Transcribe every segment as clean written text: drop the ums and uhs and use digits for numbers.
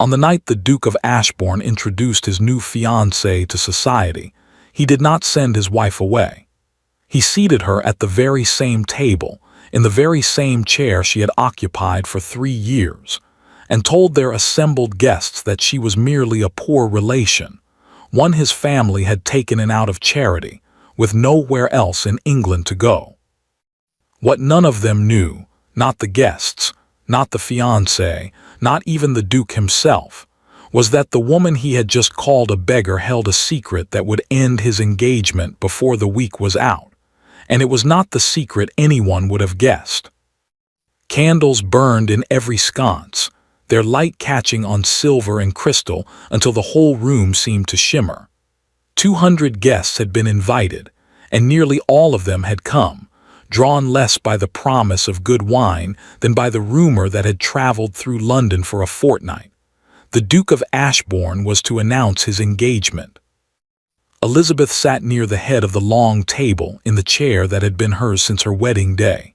On the night the Duke of Ashbourne introduced his new fiancée to society, he did not send his wife away. He seated her at the very same table, in the very same chair she had occupied for 3 years, and told their assembled guests that she was merely a poor relation, one his family had taken in out of charity, with nowhere else in England to go. What none of them knew, not the guests, not the fiancée, not even the Duke himself, was that the woman he had just called a beggar held a secret that would end his engagement before the week was out, and it was not the secret anyone would have guessed. Candles burned in every sconce, their light catching on silver and crystal until the whole room seemed to shimmer. 200 guests had been invited, and nearly all of them had come, drawn less by the promise of good wine than by the rumor that had traveled through London for a fortnight. The Duke of Ashbourne was to announce his engagement. Elizabeth sat near the head of the long table in the chair that had been hers since her wedding day.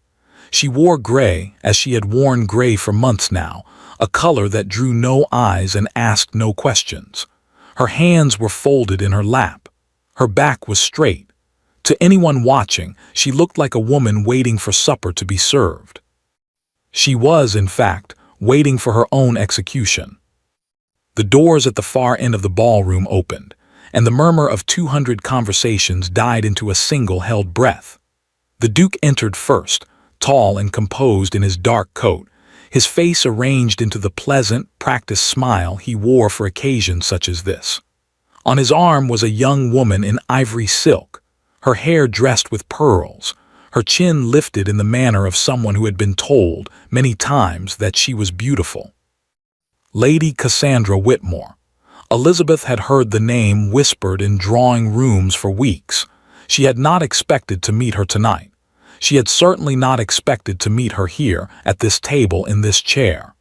She wore gray, as she had worn gray for months now, a color that drew no eyes and asked no questions. Her hands were folded in her lap. Her back was straight. To anyone watching, she looked like a woman waiting for supper to be served. She was, in fact, waiting for her own execution. The doors at the far end of the ballroom opened, and the murmur of 200 conversations died into a single held breath. The Duke entered first, tall and composed in his dark coat, his face arranged into the pleasant, practiced smile he wore for occasions such as this. On his arm was a young woman in ivory silk, her hair dressed with pearls, her chin lifted in the manner of someone who had been told many times that she was beautiful. Lady Cassandra Whitmore. Elizabeth had heard the name whispered in drawing rooms for weeks. She had not expected to meet her tonight. She had certainly not expected to meet her here, at this table in this chair.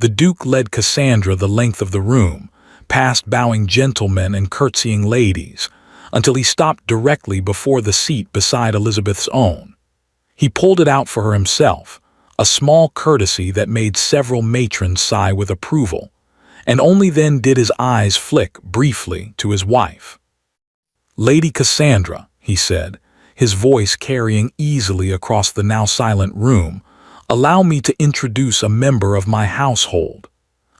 The Duke led Cassandra the length of the room, past bowing gentlemen and curtsying ladies, until he stopped directly before the seat beside Elizabeth's own. He pulled it out for her himself, a small courtesy that made several matrons sigh with approval, and only then did his eyes flick briefly to his wife. "Lady Cassandra," he said, his voice carrying easily across the now silent room, "allow me to introduce a member of my household,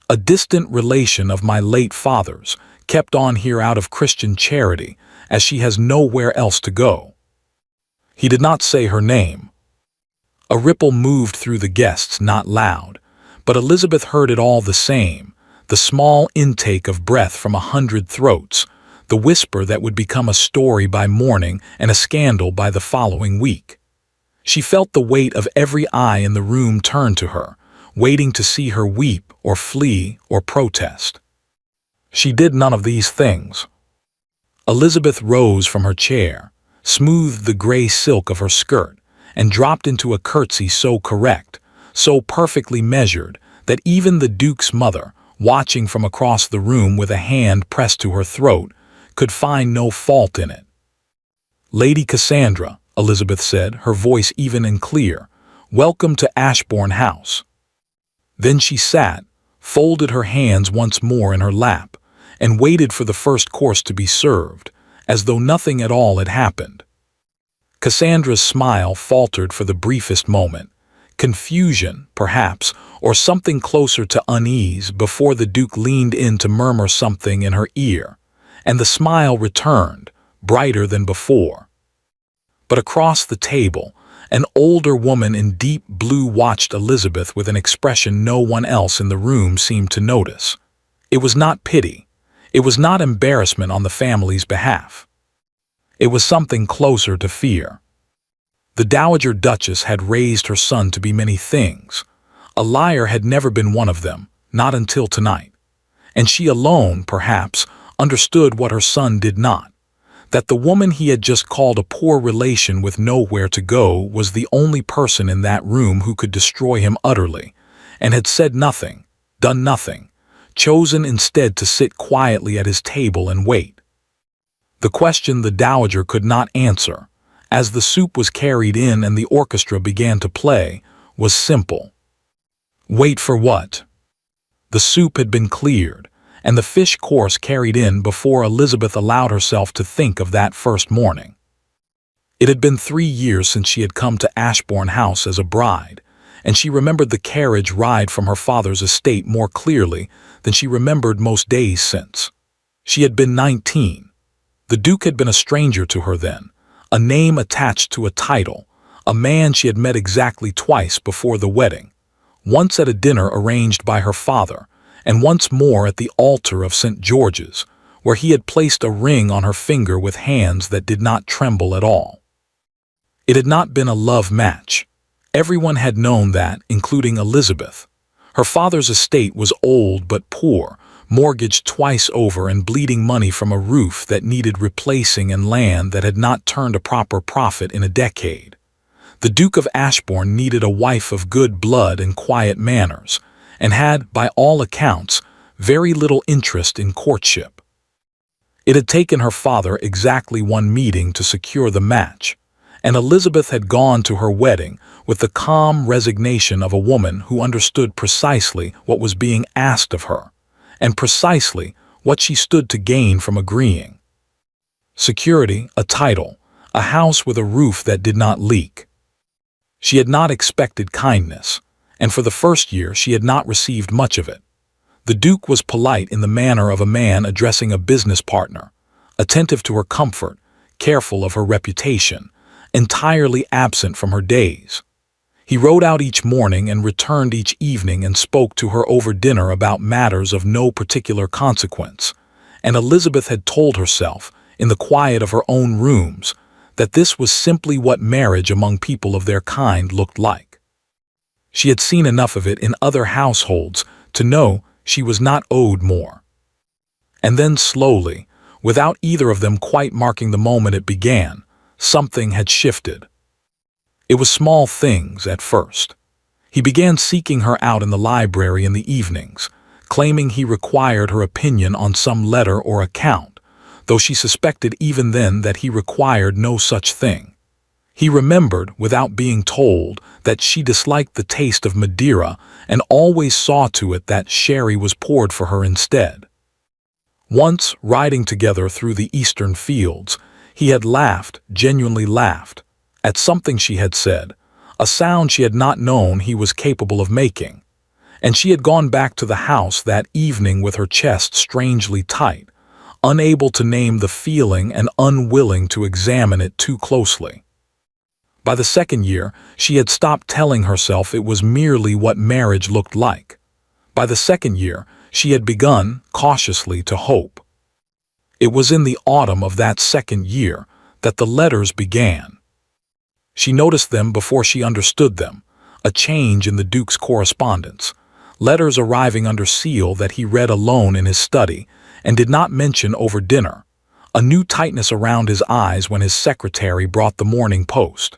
a distant relation of my late father's, kept on here out of Christian charity, as she has nowhere else to go." He did not say her name. A ripple moved through the guests, not loud, but Elizabeth heard it all the same, the small intake of breath from 100 throats, the whisper that would become a story by morning and a scandal by the following week. She felt the weight of every eye in the room turn to her, waiting to see her weep or flee or protest. She did none of these things. Elizabeth rose from her chair, smoothed the gray silk of her skirt, and dropped into a curtsy so correct, so perfectly measured, that even the Duke's mother, watching from across the room with a hand pressed to her throat, could find no fault in it. "Lady Cassandra," Elizabeth said, her voice even and clear, "welcome to Ashbourne House." Then she sat, folded her hands once more in her lap, and waited for the first course to be served, as though nothing at all had happened. Cassandra's smile faltered for the briefest moment, confusion, perhaps, or something closer to unease before the Duke leaned in to murmur something in her ear, and the smile returned, brighter than before. But across the table, an older woman in deep blue watched Elizabeth with an expression no one else in the room seemed to notice. It was not pity. It was not embarrassment on the family's behalf. It was something closer to fear. The Dowager Duchess had raised her son to be many things. A liar had never been one of them, not until tonight. And she alone, perhaps, understood what her son did not, that the woman he had just called a poor relation with nowhere to go was the only person in that room who could destroy him utterly, and had said nothing, done nothing, chosen instead to sit quietly at his table and wait. The question the Dowager could not answer, as the soup was carried in and the orchestra began to play, was simple. Wait for what? The soup had been cleared, and the fish course carried in before Elizabeth allowed herself to think of that first morning. It had been 3 years since she had come to Ashbourne House as a bride, and she remembered the carriage ride from her father's estate more clearly than she remembered most days since. She had been 19. The Duke had been a stranger to her then, a name attached to a title, a man she had met exactly twice before the wedding, once at a dinner arranged by her father, and once more at the altar of St. George's, where he had placed a ring on her finger with hands that did not tremble at all. It had not been a love match. Everyone had known that, including Elizabeth. Her father's estate was old but poor, mortgaged twice over and bleeding money from a roof that needed replacing and land that had not turned a proper profit in a decade. The Duke of Ashbourne needed a wife of good blood and quiet manners, and had, by all accounts, very little interest in courtship. It had taken her father exactly 1 meeting to secure the match, and Elizabeth had gone to her wedding with the calm resignation of a woman who understood precisely what was being asked of her, and precisely what she stood to gain from agreeing. Security, a title, a house with a roof that did not leak. She had not expected kindness, and for the first year she had not received much of it. The Duke was polite in the manner of a man addressing a business partner, attentive to her comfort, careful of her reputation, entirely absent from her days. He rode out each morning and returned each evening and spoke to her over dinner about matters of no particular consequence, and Elizabeth had told herself, in the quiet of her own rooms, that this was simply what marriage among people of their kind looked like. She had seen enough of it in other households to know she was not owed more. And then slowly, without either of them quite marking the moment it began, something had shifted. It was small things at first. He began seeking her out in the library in the evenings, claiming he required her opinion on some letter or account, though she suspected even then that he required no such thing. He remembered, without being told, that she disliked the taste of Madeira and always saw to it that sherry was poured for her instead. Once, riding together through the eastern fields, he had laughed, genuinely laughed, at something she had said, a sound she had not known he was capable of making, and she had gone back to the house that evening with her chest strangely tight, unable to name the feeling and unwilling to examine it too closely. By the 2nd year, she had stopped telling herself it was merely what marriage looked like. By the 2nd year, she had begun, cautiously, to hope. It was in the autumn of that 2nd year that the letters began. She noticed them before she understood them, a change in the Duke's correspondence, letters arriving under seal that he read alone in his study and did not mention over dinner, a new tightness around his eyes when his secretary brought the Morning Post.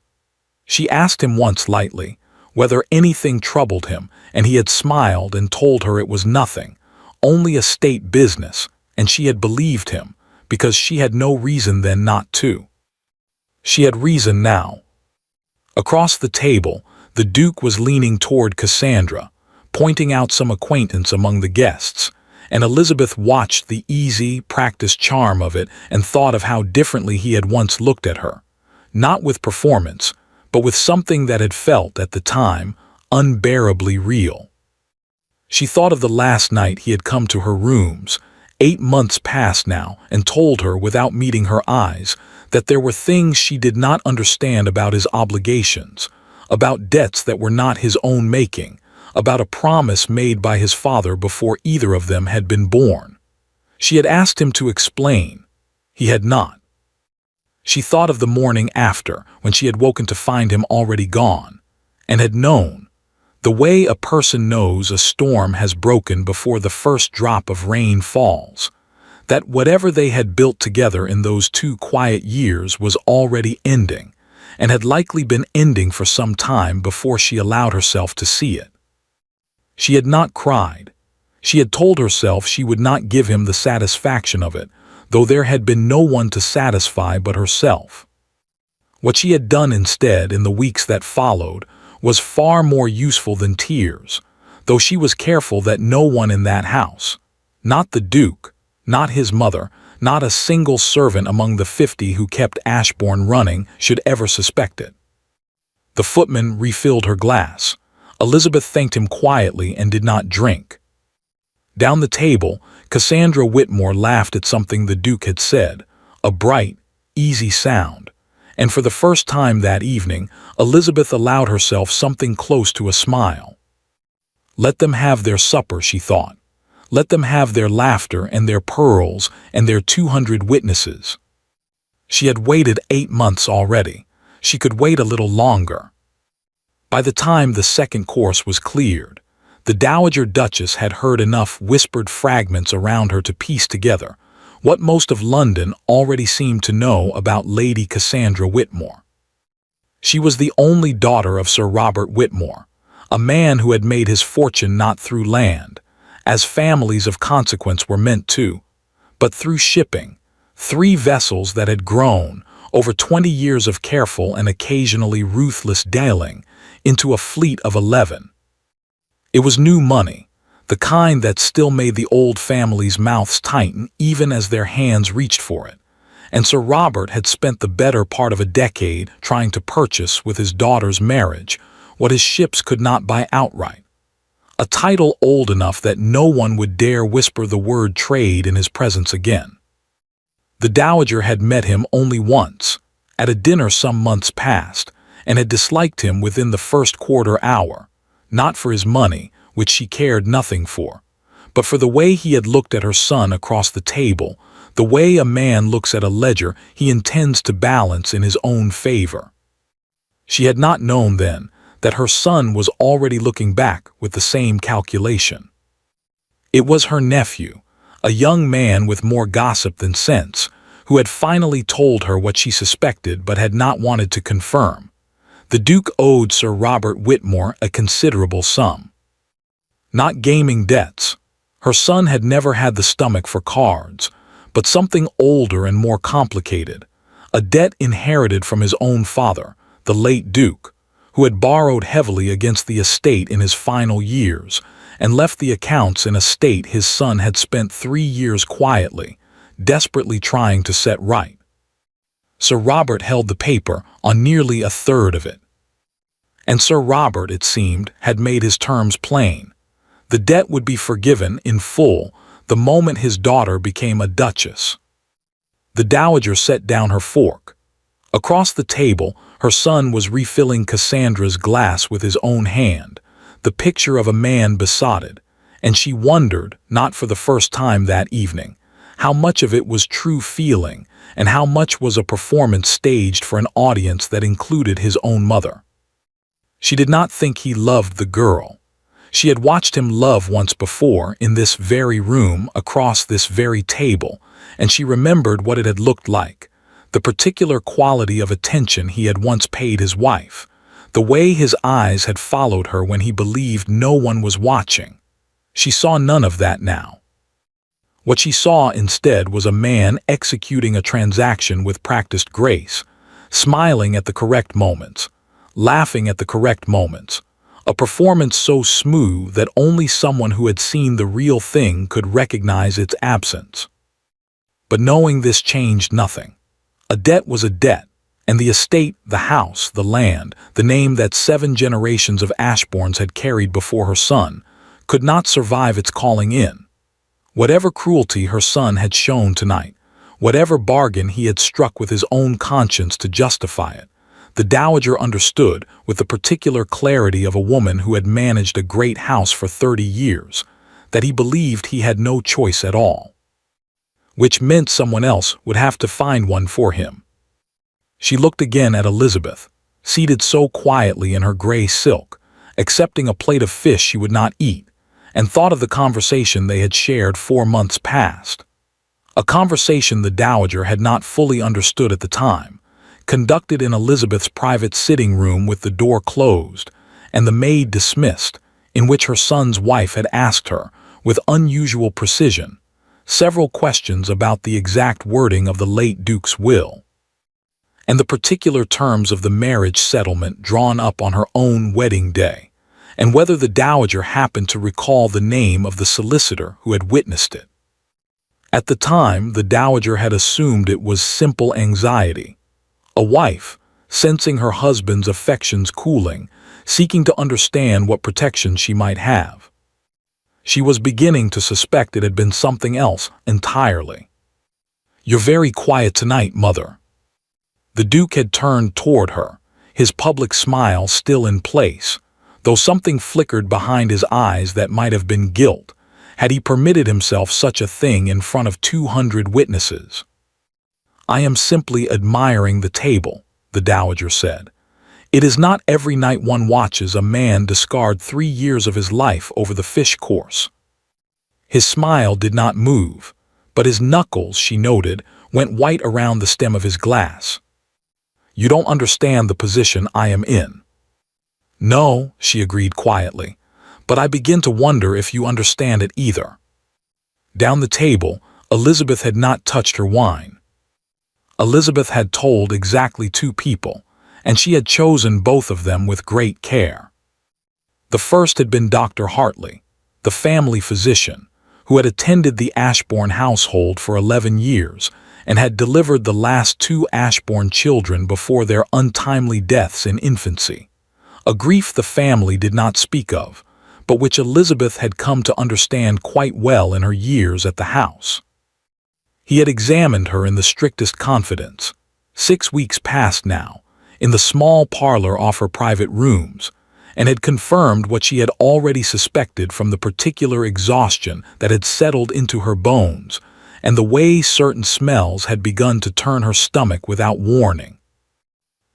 She asked him once lightly whether anything troubled him, and he had smiled and told her it was nothing, only a state business, and she had believed him, because she had no reason then not to. She had reason now. Across the table, the Duke was leaning toward Cassandra, pointing out some acquaintance among the guests, and Elizabeth watched the easy, practiced charm of it and thought of how differently he had once looked at her, not with performance, but with something that had felt, at the time, unbearably real. She thought of the last night he had come to her rooms, 8 months past now, and told her, without meeting her eyes, that there were things she did not understand about his obligations, about debts that were not his own making, about a promise made by his father before either of them had been born. She had asked him to explain. He had not. She thought of the morning after, when she had woken to find him already gone, and had known, the way a person knows a storm has broken before the first drop of rain falls, that whatever they had built together in those 2 quiet years was already ending, and had likely been ending for some time before she allowed herself to see it. She had not cried. She had told herself she would not give him the satisfaction of it, though there had been no one to satisfy but herself. What she had done instead in the weeks that followed was far more useful than tears, though she was careful that no one in that house, not the Duke, not his mother, not a single servant among the 50 who kept Ashbourne running, should ever suspect it. The footman refilled her glass. Elizabeth thanked him quietly and did not drink. Down the table, Cassandra Whitmore laughed at something the Duke had said, a bright, easy sound, and for the first time that evening, Elizabeth allowed herself something close to a smile. Let them have their supper, she thought. Let them have their laughter and their pearls and their 200 witnesses. She had waited 8 months already. She could wait a little longer. By the time the second course was cleared, the Dowager Duchess had heard enough whispered fragments around her to piece together what most of London already seemed to know about Lady Cassandra Whitmore. She was the only daughter of Sir Robert Whitmore, a man who had made his fortune not through land, as families of consequence were meant to, but through shipping, 3 vessels that had grown, over 20 years of careful and occasionally ruthless dealing, into a fleet of 11. It was new money, the kind that still made the old family's mouths tighten even as their hands reached for it, and Sir Robert had spent the better part of a decade trying to purchase with his daughter's marriage what his ships could not buy outright. A title old enough that no one would dare whisper the word trade in his presence again. The Dowager had met him only once, at a dinner some months past, and had disliked him within the first quarter hour, not for his money, which she cared nothing for, but for the way he had looked at her son across the table, the way a man looks at a ledger he intends to balance in his own favor. She had not known then that her son was already looking back with the same calculation. It was her nephew, a young man with more gossip than sense, who had finally told her what she suspected but had not wanted to confirm. The Duke owed Sir Robert Whitmore a considerable sum. Not gaming debts. Her son had never had the stomach for cards, but something older and more complicated, a debt inherited from his own father, the late Duke, who had borrowed heavily against the estate in his final years and left the accounts in a state his son had spent 3 years quietly, desperately trying to set right. Sir Robert held the paper on nearly a third of it. And Sir Robert, it seemed, had made his terms plain. The debt would be forgiven in full the moment his daughter became a duchess. The Dowager set down her fork. Across the table, her son was refilling Cassandra's glass with his own hand, the picture of a man besotted, and she wondered, not for the first time that evening, how much of it was true feeling and how much was a performance staged for an audience that included his own mother. She did not think he loved the girl. She had watched him love once before in this very room across this very table, and she remembered what it had looked like, the particular quality of attention he had once paid his wife, the way his eyes had followed her when he believed no one was watching. She saw none of that now. What she saw instead was a man executing a transaction with practiced grace, smiling at the correct moments, laughing at the correct moments, a performance so smooth that only someone who had seen the real thing could recognize its absence. But knowing this changed nothing. A debt was a debt, and the estate, the house, the land, the name that 7 generations of Ashbournes had carried before her son, could not survive its calling in. Whatever cruelty her son had shown tonight, whatever bargain he had struck with his own conscience to justify it, the Dowager understood with the particular clarity of a woman who had managed a great house for 30 years, that he believed he had no choice at all. Which meant someone else would have to find one for him. She looked again at Elizabeth, seated so quietly in her gray silk, accepting a plate of fish she would not eat, and thought of the conversation they had shared 4 months past. A conversation the Dowager had not fully understood at the time, conducted in Elizabeth's private sitting room with the door closed and the maid dismissed, in which her son's wife had asked her, with unusual precision, several questions about the exact wording of the late Duke's will, and the particular terms of the marriage settlement drawn up on her own wedding day, and whether the dowager happened to recall the name of the solicitor who had witnessed it. At the time, the dowager had assumed it was simple anxiety. A wife, sensing her husband's affections cooling, seeking to understand what protection she might have. She was beginning to suspect it had been something else entirely. "You're very quiet tonight, Mother." The Duke had turned toward her, his public smile still in place, though something flickered behind his eyes that might have been guilt, had he permitted himself such a thing in front of 200 witnesses. "I am simply admiring the table," the dowager said. "It is not every night one watches a man discard 3 years of his life over the fish course." His smile did not move, but his knuckles, she noted, went white around the stem of his glass. "You don't understand the position I am in." "No," she agreed quietly, "but I begin to wonder if you understand it either." Down the table, Elizabeth had not touched her wine. Elizabeth had told exactly 2 people, and she had chosen both of them with great care. The first had been Dr. Hartley, the family physician, who had attended the Ashbourne household for 11 years and had delivered the last 2 Ashbourne children before their untimely deaths in infancy, a grief the family did not speak of, but which Elizabeth had come to understand quite well in her years at the house. He had examined her in the strictest confidence, 6 weeks past now, in the small parlor off her private rooms, and had confirmed what she had already suspected from the particular exhaustion that had settled into her bones, and the way certain smells had begun to turn her stomach without warning.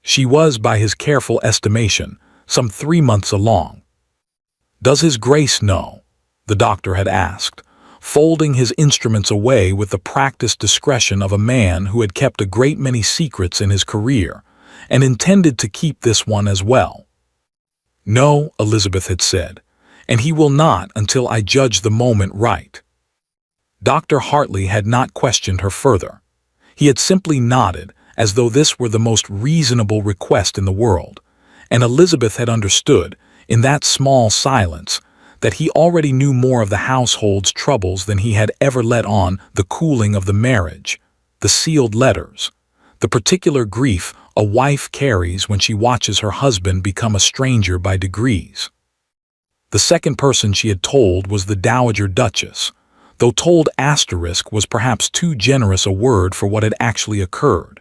She was, by his careful estimation, some 3 months along. "Does His Grace know?" the doctor had asked, folding his instruments away with the practiced discretion of a man who had kept a great many secrets in his career, and intended to keep this one as well. "No," Elizabeth had said, "and he will not until I judge the moment right." Dr. Hartley had not questioned her further. He had simply nodded, as though this were the most reasonable request in the world, and Elizabeth had understood, in that small silence, that he already knew more of the household's troubles than he had ever let on: the cooling of the marriage, the sealed letters, the particular grief a wife carries when she watches her husband become a stranger by degrees. The second person she had told was the Dowager Duchess, though told asterisk was perhaps too generous a word for what had actually occurred.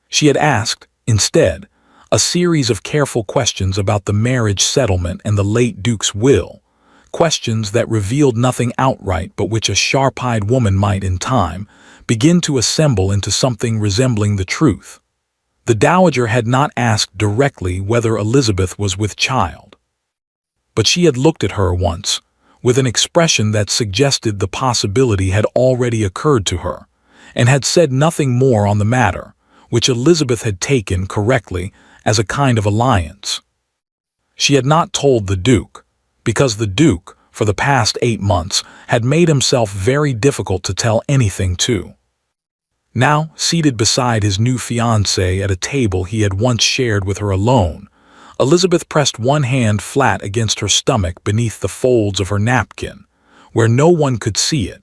She had asked, instead, a series of careful questions about the marriage settlement and the late Duke's will, questions that revealed nothing outright but which a sharp-eyed woman might, in time, begin to assemble into something resembling the truth. The Dowager had not asked directly whether Elizabeth was with child, but she had looked at her once, with an expression that suggested the possibility had already occurred to her, and had said nothing more on the matter, which Elizabeth had taken, correctly, as a kind of alliance. She had not told the Duke, because the Duke, for the past 8 months, had made himself very difficult to tell anything to. Now, seated beside his new fiancée at a table he had once shared with her alone, Elizabeth pressed one hand flat against her stomach beneath the folds of her napkin, where no one could see it,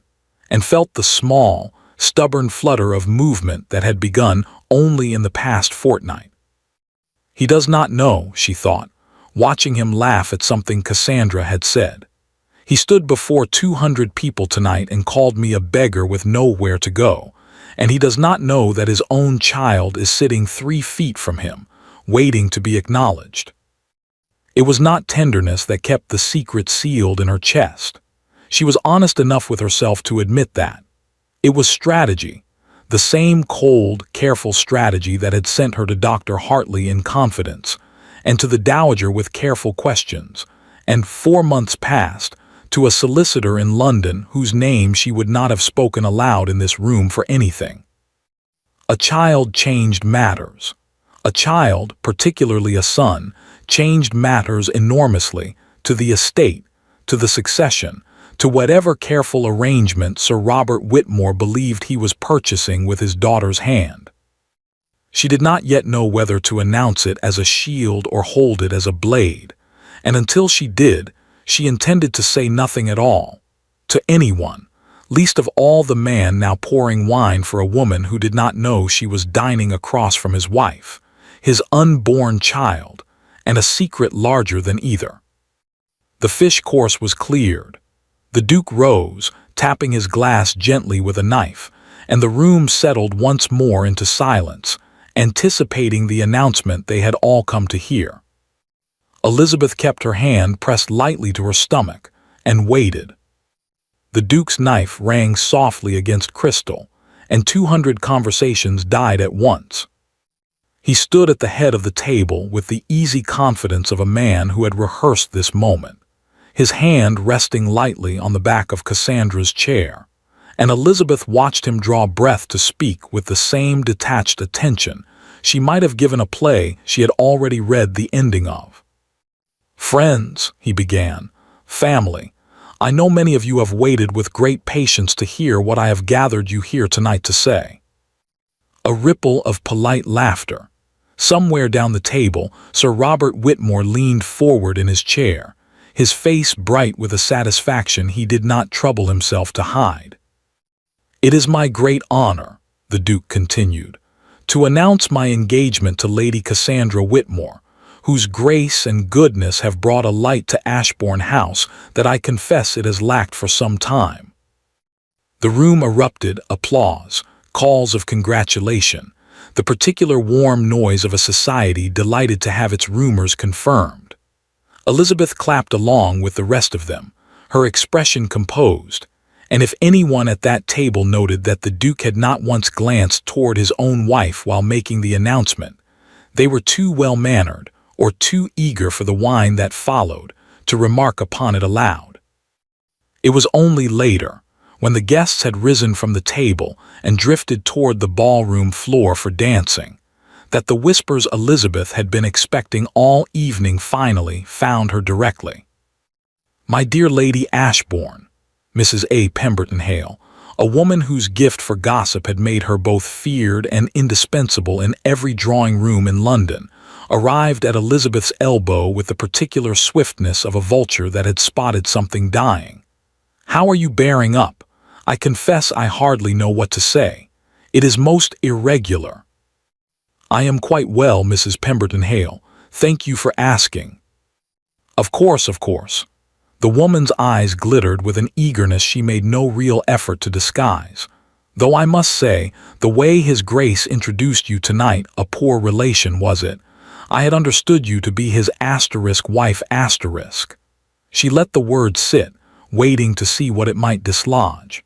and felt the small, stubborn flutter of movement that had begun only in the past fortnight. "He does not know," she thought, watching him laugh at something Cassandra had said. "He stood before 200 people tonight and called me a beggar with nowhere to go, and he does not know that his own child is sitting 3 feet from him, waiting to be acknowledged." It was not tenderness that kept the secret sealed in her chest. She was honest enough with herself to admit that. It was strategy, the same cold, careful strategy that had sent her to Dr. Hartley in confidence, and to the Dowager with careful questions, and 4 months past, to a solicitor in London whose name she would not have spoken aloud in this room for anything. A child changed matters. A child, particularly a son, changed matters enormously, to the estate, to the succession, to whatever careful arrangement Sir Robert Whitmore believed he was purchasing with his daughter's hand. She did not yet know whether to announce it as a shield or hold it as a blade, and until she did, she intended to say nothing at all, to anyone, least of all the man now pouring wine for a woman who did not know she was dining across from his wife, his unborn child, and a secret larger than either. The fish course was cleared. The Duke rose, tapping his glass gently with a knife, and the room settled once more into silence, anticipating the announcement they had all come to hear. Elizabeth kept her hand pressed lightly to her stomach and waited. The Duke's knife rang softly against crystal, and 200 conversations died at once. He stood at the head of the table with the easy confidence of a man who had rehearsed this moment, his hand resting lightly on the back of Cassandra's chair, and Elizabeth watched him draw breath to speak with the same detached attention she might have given a play she had already read the ending of. "Friends," he began, "family, I know many of you have waited with great patience to hear what I have gathered you here tonight to say." A ripple of polite laughter. Somewhere down the table, Sir Robert Whitmore leaned forward in his chair, his face bright with a satisfaction he did not trouble himself to hide. "It is my great honor," the Duke continued, "to announce my engagement to Lady Cassandra Whitmore, whose grace and goodness have brought a light to Ashbourne House that I confess it has lacked for some time." The room erupted, applause, calls of congratulation, the particular warm noise of a society delighted to have its rumors confirmed. Elizabeth clapped along with the rest of them, her expression composed, and if anyone at that table noted that the Duke had not once glanced toward his own wife while making the announcement, they were too well-mannered or too eager for the wine that followed to remark upon it aloud. It was only later, when the guests had risen from the table and drifted toward the ballroom floor for dancing, that the whispers Elizabeth had been expecting all evening finally found her directly. "My dear Lady Ashbourne," Mrs. A. Pemberton Hale, a woman whose gift for gossip had made her both feared and indispensable in every drawing-room in London, arrived at Elizabeth's elbow with the particular swiftness of a vulture that had spotted something dying. "How are you bearing up? I confess I hardly know what to say. It is most irregular." "I am quite well, Mrs. Pemberton Hale. Thank you for asking." Of course." The woman's eyes glittered with an eagerness she made no real effort to disguise. "Though I must say, the way His Grace introduced you tonight, a poor relation, was it? I had understood you to be his wife *. She let the word sit, waiting to see what it might dislodge.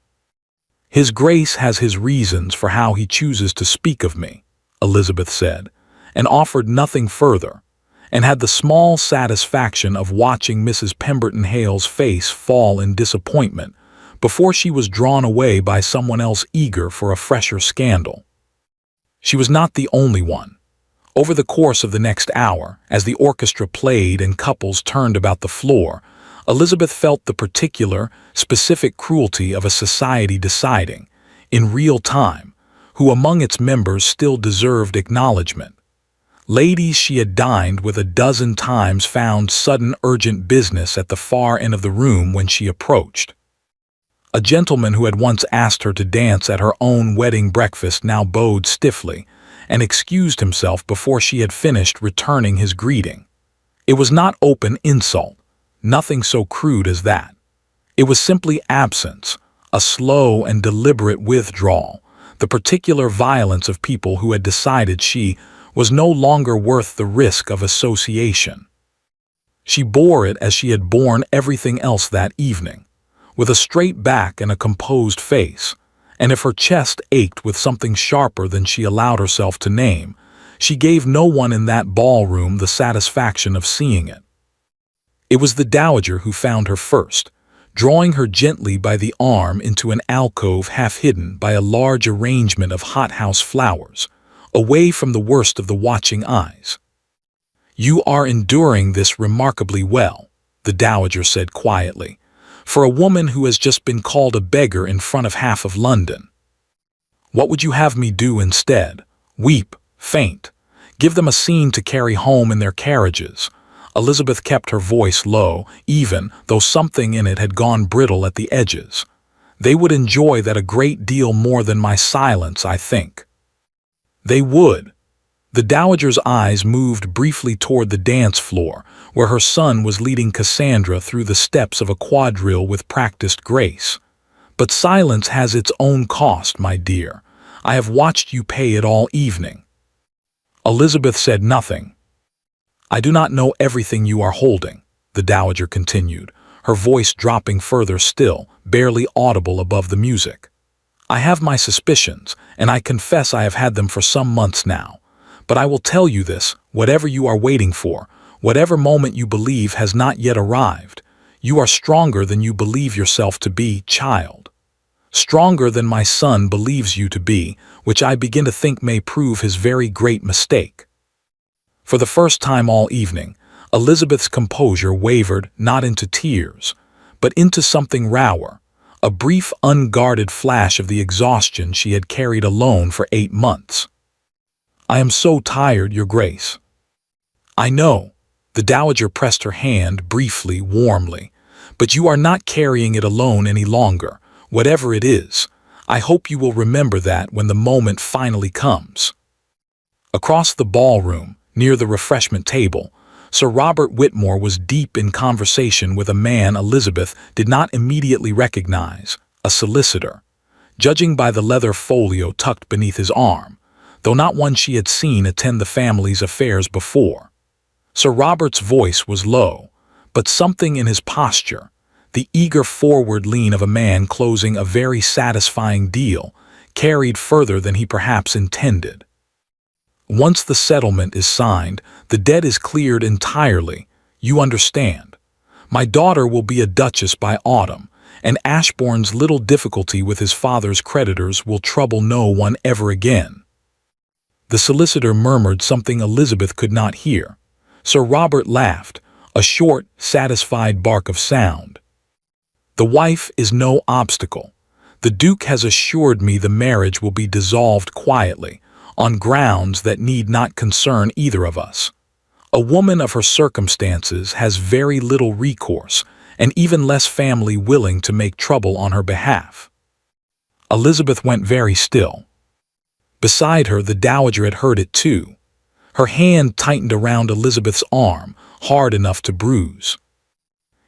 "His Grace has his reasons for how he chooses to speak of me," Elizabeth said, and offered nothing further, and had the small satisfaction of watching Mrs. Pemberton Hale's face fall in disappointment before she was drawn away by someone else eager for a fresher scandal. She was not the only one. Over the course of the next hour, as the orchestra played and couples turned about the floor, Elizabeth felt the particular, specific cruelty of a society deciding, in real time, who among its members still deserved acknowledgement. Ladies she had dined with a dozen times found sudden urgent business at the far end of the room when she approached. A gentleman who had once asked her to dance at her own wedding breakfast now bowed stiffly and excused himself before she had finished returning his greeting. It was not open insult, nothing so crude as that. It was simply absence, a slow and deliberate withdrawal, the particular violence of people who had decided she was no longer worth the risk of association. She bore it as she had borne everything else that evening, with a straight back and a composed face, and if her chest ached with something sharper than she allowed herself to name, she gave no one in that ballroom the satisfaction of seeing it. It was the dowager who found her first, drawing her gently by the arm into an alcove half hidden by a large arrangement of hothouse flowers, away from the worst of the watching eyes. "You are enduring this remarkably well," the dowager said quietly, "for a woman who has just been called a beggar in front of half of London. What would you have me do instead? Weep, faint, give them a scene to carry home in their carriages?" Elizabeth kept her voice low, even though something in it had gone brittle at the edges. "They would enjoy that a great deal more than my silence, I think." "They would." The dowager's eyes moved briefly toward the dance floor, where her son was leading Cassandra through the steps of a quadrille with practiced grace. "But silence has its own cost, my dear. I have watched you pay it all evening." Elizabeth said nothing. "I do not know everything you are holding," the dowager continued, her voice dropping further still, barely audible above the music. "I have my suspicions, and I confess I have had them for some months now. But I will tell you this, whatever you are waiting for, whatever moment you believe has not yet arrived, you are stronger than you believe yourself to be, child. Stronger than my son believes you to be, which I begin to think may prove his very great mistake." For the first time all evening, Elizabeth's composure wavered not into tears, but into something rawer, a brief, unguarded flash of the exhaustion she had carried alone for 8 months. "I am so tired, Your Grace." "I know." The dowager pressed her hand briefly, warmly. "But you are not carrying it alone any longer, whatever it is. I hope you will remember that when the moment finally comes." Across the ballroom, near the refreshment table, Sir Robert Whitmore was deep in conversation with a man Elizabeth did not immediately recognize, a solicitor. Judging by the leather folio tucked beneath his arm, though not one she had seen attend the family's affairs before. Sir Robert's voice was low, but something in his posture, the eager forward lean of a man closing a very satisfying deal, carried further than he perhaps intended. "Once the settlement is signed, the debt is cleared entirely, you understand. My daughter will be a duchess by autumn, and Ashbourne's little difficulty with his father's creditors will trouble no one ever again." The solicitor murmured something Elizabeth could not hear. Sir Robert laughed, a short, satisfied bark of sound. "The wife is no obstacle. The Duke has assured me the marriage will be dissolved quietly, on grounds that need not concern either of us. A woman of her circumstances has very little recourse, and even less family willing to make trouble on her behalf." Elizabeth went very still. Beside her, the dowager had heard it too. Her hand tightened around Elizabeth's arm, hard enough to bruise.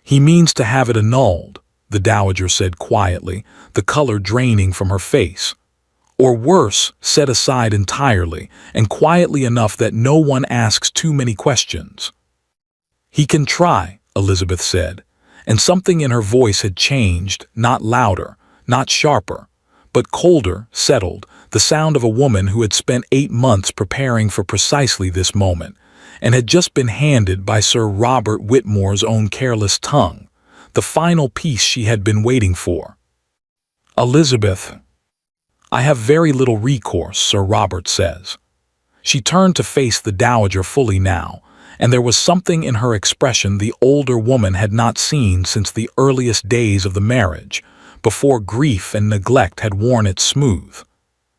"He means to have it annulled," the dowager said quietly, the color draining from her face. "Or worse, set aside entirely, and quietly enough that no one asks too many questions." "He can try," Elizabeth said, and something in her voice had changed, not louder, not sharper, but colder, settled, the sound of a woman who had spent 8 months preparing for precisely this moment, and had just been handed by Sir Robert Whitmore's own careless tongue, the final piece she had been waiting for. "Elizabeth, I have very little recourse, Sir Robert says." She turned to face the dowager fully now, and there was something in her expression the older woman had not seen since the earliest days of the marriage, before grief and neglect had worn it smooth.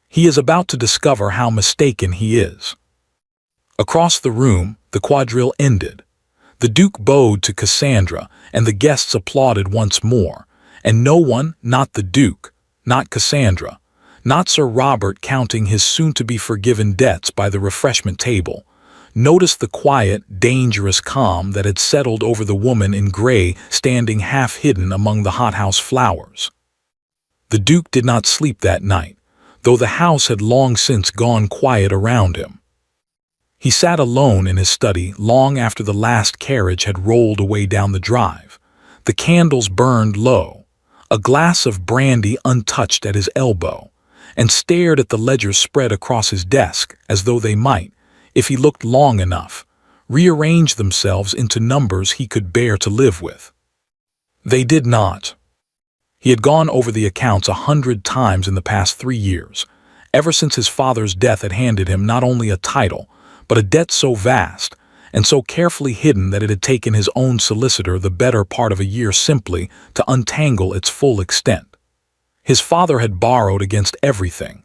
He is about to discover how mistaken he is. Across the room, the quadrille ended. The Duke bowed to Cassandra, and the guests applauded once more, and no one, not the Duke, not Cassandra, not Sir Robert counting his soon-to-be-forgiven debts by the refreshment table, noticed the quiet, dangerous calm that had settled over the woman in gray standing half-hidden among the hothouse flowers. The Duke did not sleep that night, though the house had long since gone quiet around him. He sat alone in his study long after the last carriage had rolled away down the drive. The candles burned low, a glass of brandy untouched at his elbow, and stared at the ledgers spread across his desk as though they might, if he looked long enough, rearrange themselves into numbers he could bear to live with. They did not. He had gone over the accounts 100 times in the past 3 years, ever since his father's death had handed him not only a title, but a debt so vast and so carefully hidden that it had taken his own solicitor the better part of a year simply to untangle its full extent. His father had borrowed against everything: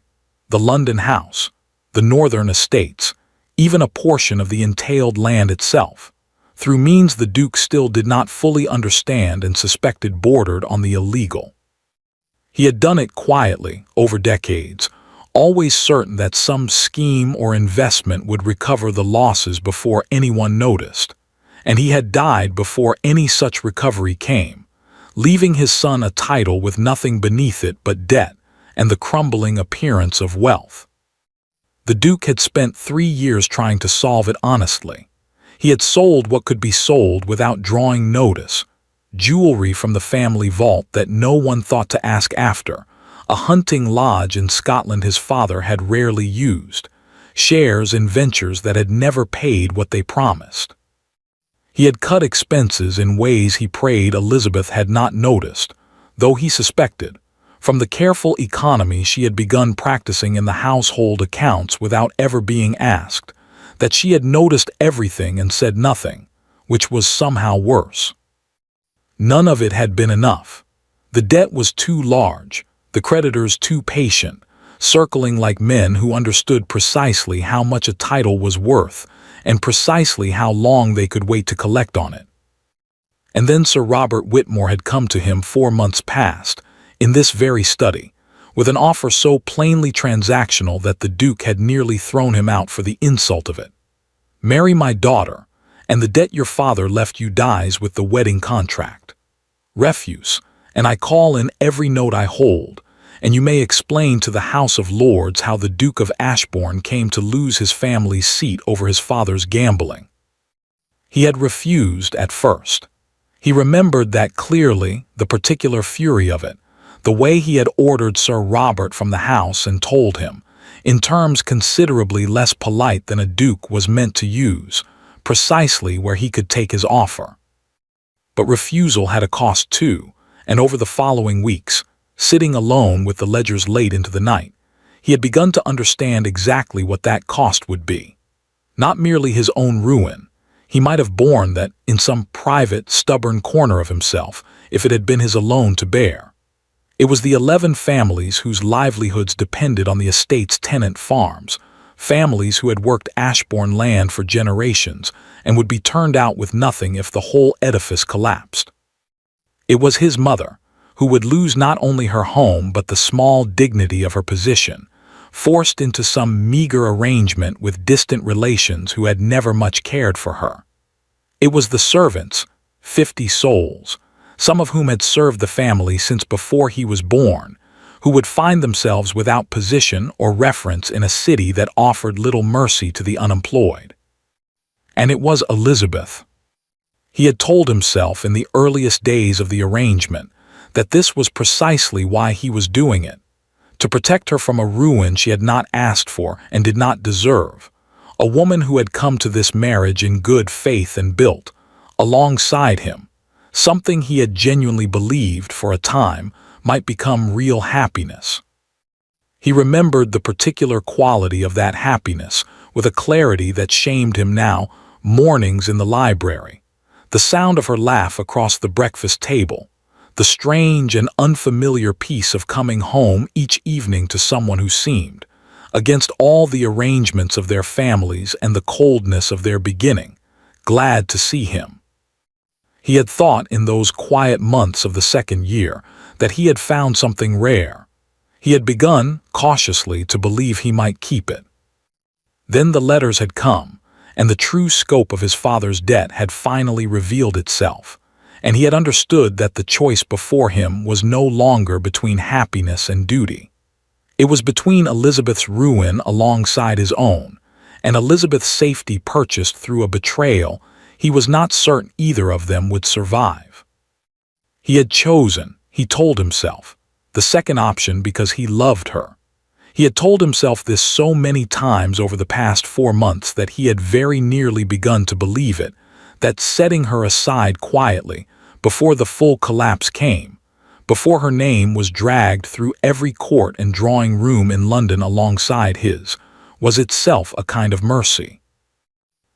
the London house, the northern estates, even a portion of the entailed land itself. through means the Duke still did not fully understand and suspected bordered on the illegal. He had done it quietly, over decades, always certain that some scheme or investment would recover the losses before anyone noticed, and he had died before any such recovery came, leaving his son a title with nothing beneath it but debt and the crumbling appearance of wealth. The Duke had spent 3 years trying to solve it honestly. He had sold what could be sold without drawing notice, jewelry from the family vault that no one thought to ask after, a hunting lodge in Scotland his father had rarely used, shares in ventures that had never paid what they promised. He had cut expenses in ways he prayed Elizabeth had not noticed, though he suspected, from the careful economy she had begun practicing in the household accounts without ever being asked, that she had noticed everything and said nothing, which was somehow worse. None of it had been enough. The debt was too large, the creditors too patient, circling like men who understood precisely how much a title was worth and precisely how long they could wait to collect on it. And then Sir Robert Whitmore had come to him 4 months past, in this very study, with an offer so plainly transactional that the Duke had nearly thrown him out for the insult of it. "Marry my daughter, and the debt your father left you dies with the wedding contract. Refuse, and I call in every note I hold, and you may explain to the House of Lords how the Duke of Ashbourne came to lose his family's seat over his father's gambling." He had refused at first. He remembered that clearly, the particular fury of it, the way he had ordered Sir Robert from the house and told him, in terms considerably less polite than a duke was meant to use, precisely where he could take his offer. But refusal had a cost too, and over the following weeks, sitting alone with the ledgers late into the night, he had begun to understand exactly what that cost would be. Not merely his own ruin. He might have borne that in some private, stubborn corner of himself, if it had been his alone to bear. It was the 11 families whose livelihoods depended on the estate's tenant farms, families who had worked Ashbourne land for generations and would be turned out with nothing if the whole edifice collapsed. It was his mother, who would lose not only her home but the small dignity of her position, forced into some meager arrangement with distant relations who had never much cared for her. It was the servants, 50 souls, some of whom had served the family since before he was born, who would find themselves without position or reference in a city that offered little mercy to the unemployed. And it was Elizabeth. He had told himself in the earliest days of the arrangement that this was precisely why he was doing it, to protect her from a ruin she had not asked for and did not deserve, a woman who had come to this marriage in good faith and built, alongside him, something he had genuinely believed for a time might become real happiness. He remembered the particular quality of that happiness with a clarity that shamed him now, mornings in the library, the sound of her laugh across the breakfast table, the strange and unfamiliar peace of coming home each evening to someone who seemed, against all the arrangements of their families and the coldness of their beginning, glad to see him. He had thought in those quiet months of the second year that he had found something rare. He had begun, cautiously, to believe he might keep it. Then the letters had come, and the true scope of his father's debt had finally revealed itself, and he had understood that the choice before him was no longer between happiness and duty. It was between Elizabeth's ruin alongside his own, and Elizabeth's safety purchased through a betrayal he was not certain either of them would survive. He had chosen, he told himself, the second option because he loved her. He had told himself this so many times over the past 4 months that he had very nearly begun to believe it, that setting her aside quietly, before the full collapse came, before her name was dragged through every court and drawing room in London alongside his, was itself a kind of mercy.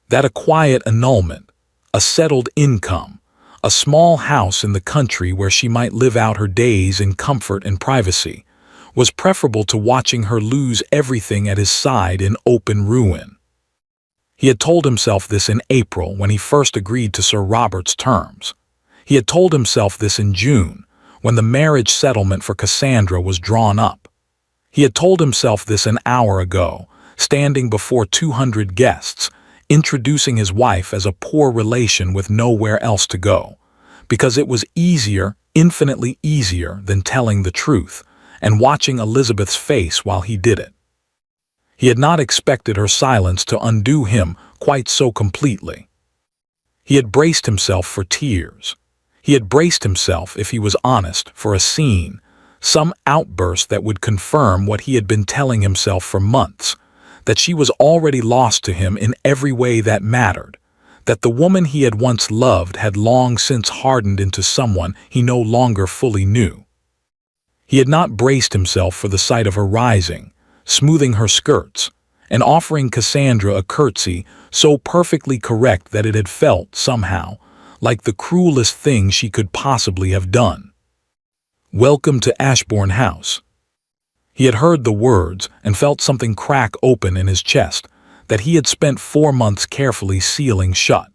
That a quiet annulment, a settled income, a small house in the country where she might live out her days in comfort and privacy, was preferable to watching her lose everything at his side in open ruin. He had told himself this in April when he first agreed to Sir Robert's terms. He had told himself this in June, when the marriage settlement for Cassandra was drawn up. He had told himself this an hour ago, standing before 200 guests, introducing his wife as a poor relation with nowhere else to go, because it was easier, infinitely easier than telling the truth, and watching Elizabeth's face while he did it. He had not expected her silence to undo him quite so completely. He had braced himself for tears. He had braced himself, if he was honest, for a scene, some outburst that would confirm what he had been telling himself for months, that she was already lost to him in every way that mattered, that the woman he had once loved had long since hardened into someone he no longer fully knew. He had not braced himself for the sight of her rising, smoothing her skirts, and offering Cassandra a curtsy so perfectly correct that it had felt, somehow, like the cruelest thing she could possibly have done. "Welcome to Ashbourne House." He had heard the words and felt something crack open in his chest that he had spent 4 months carefully sealing shut.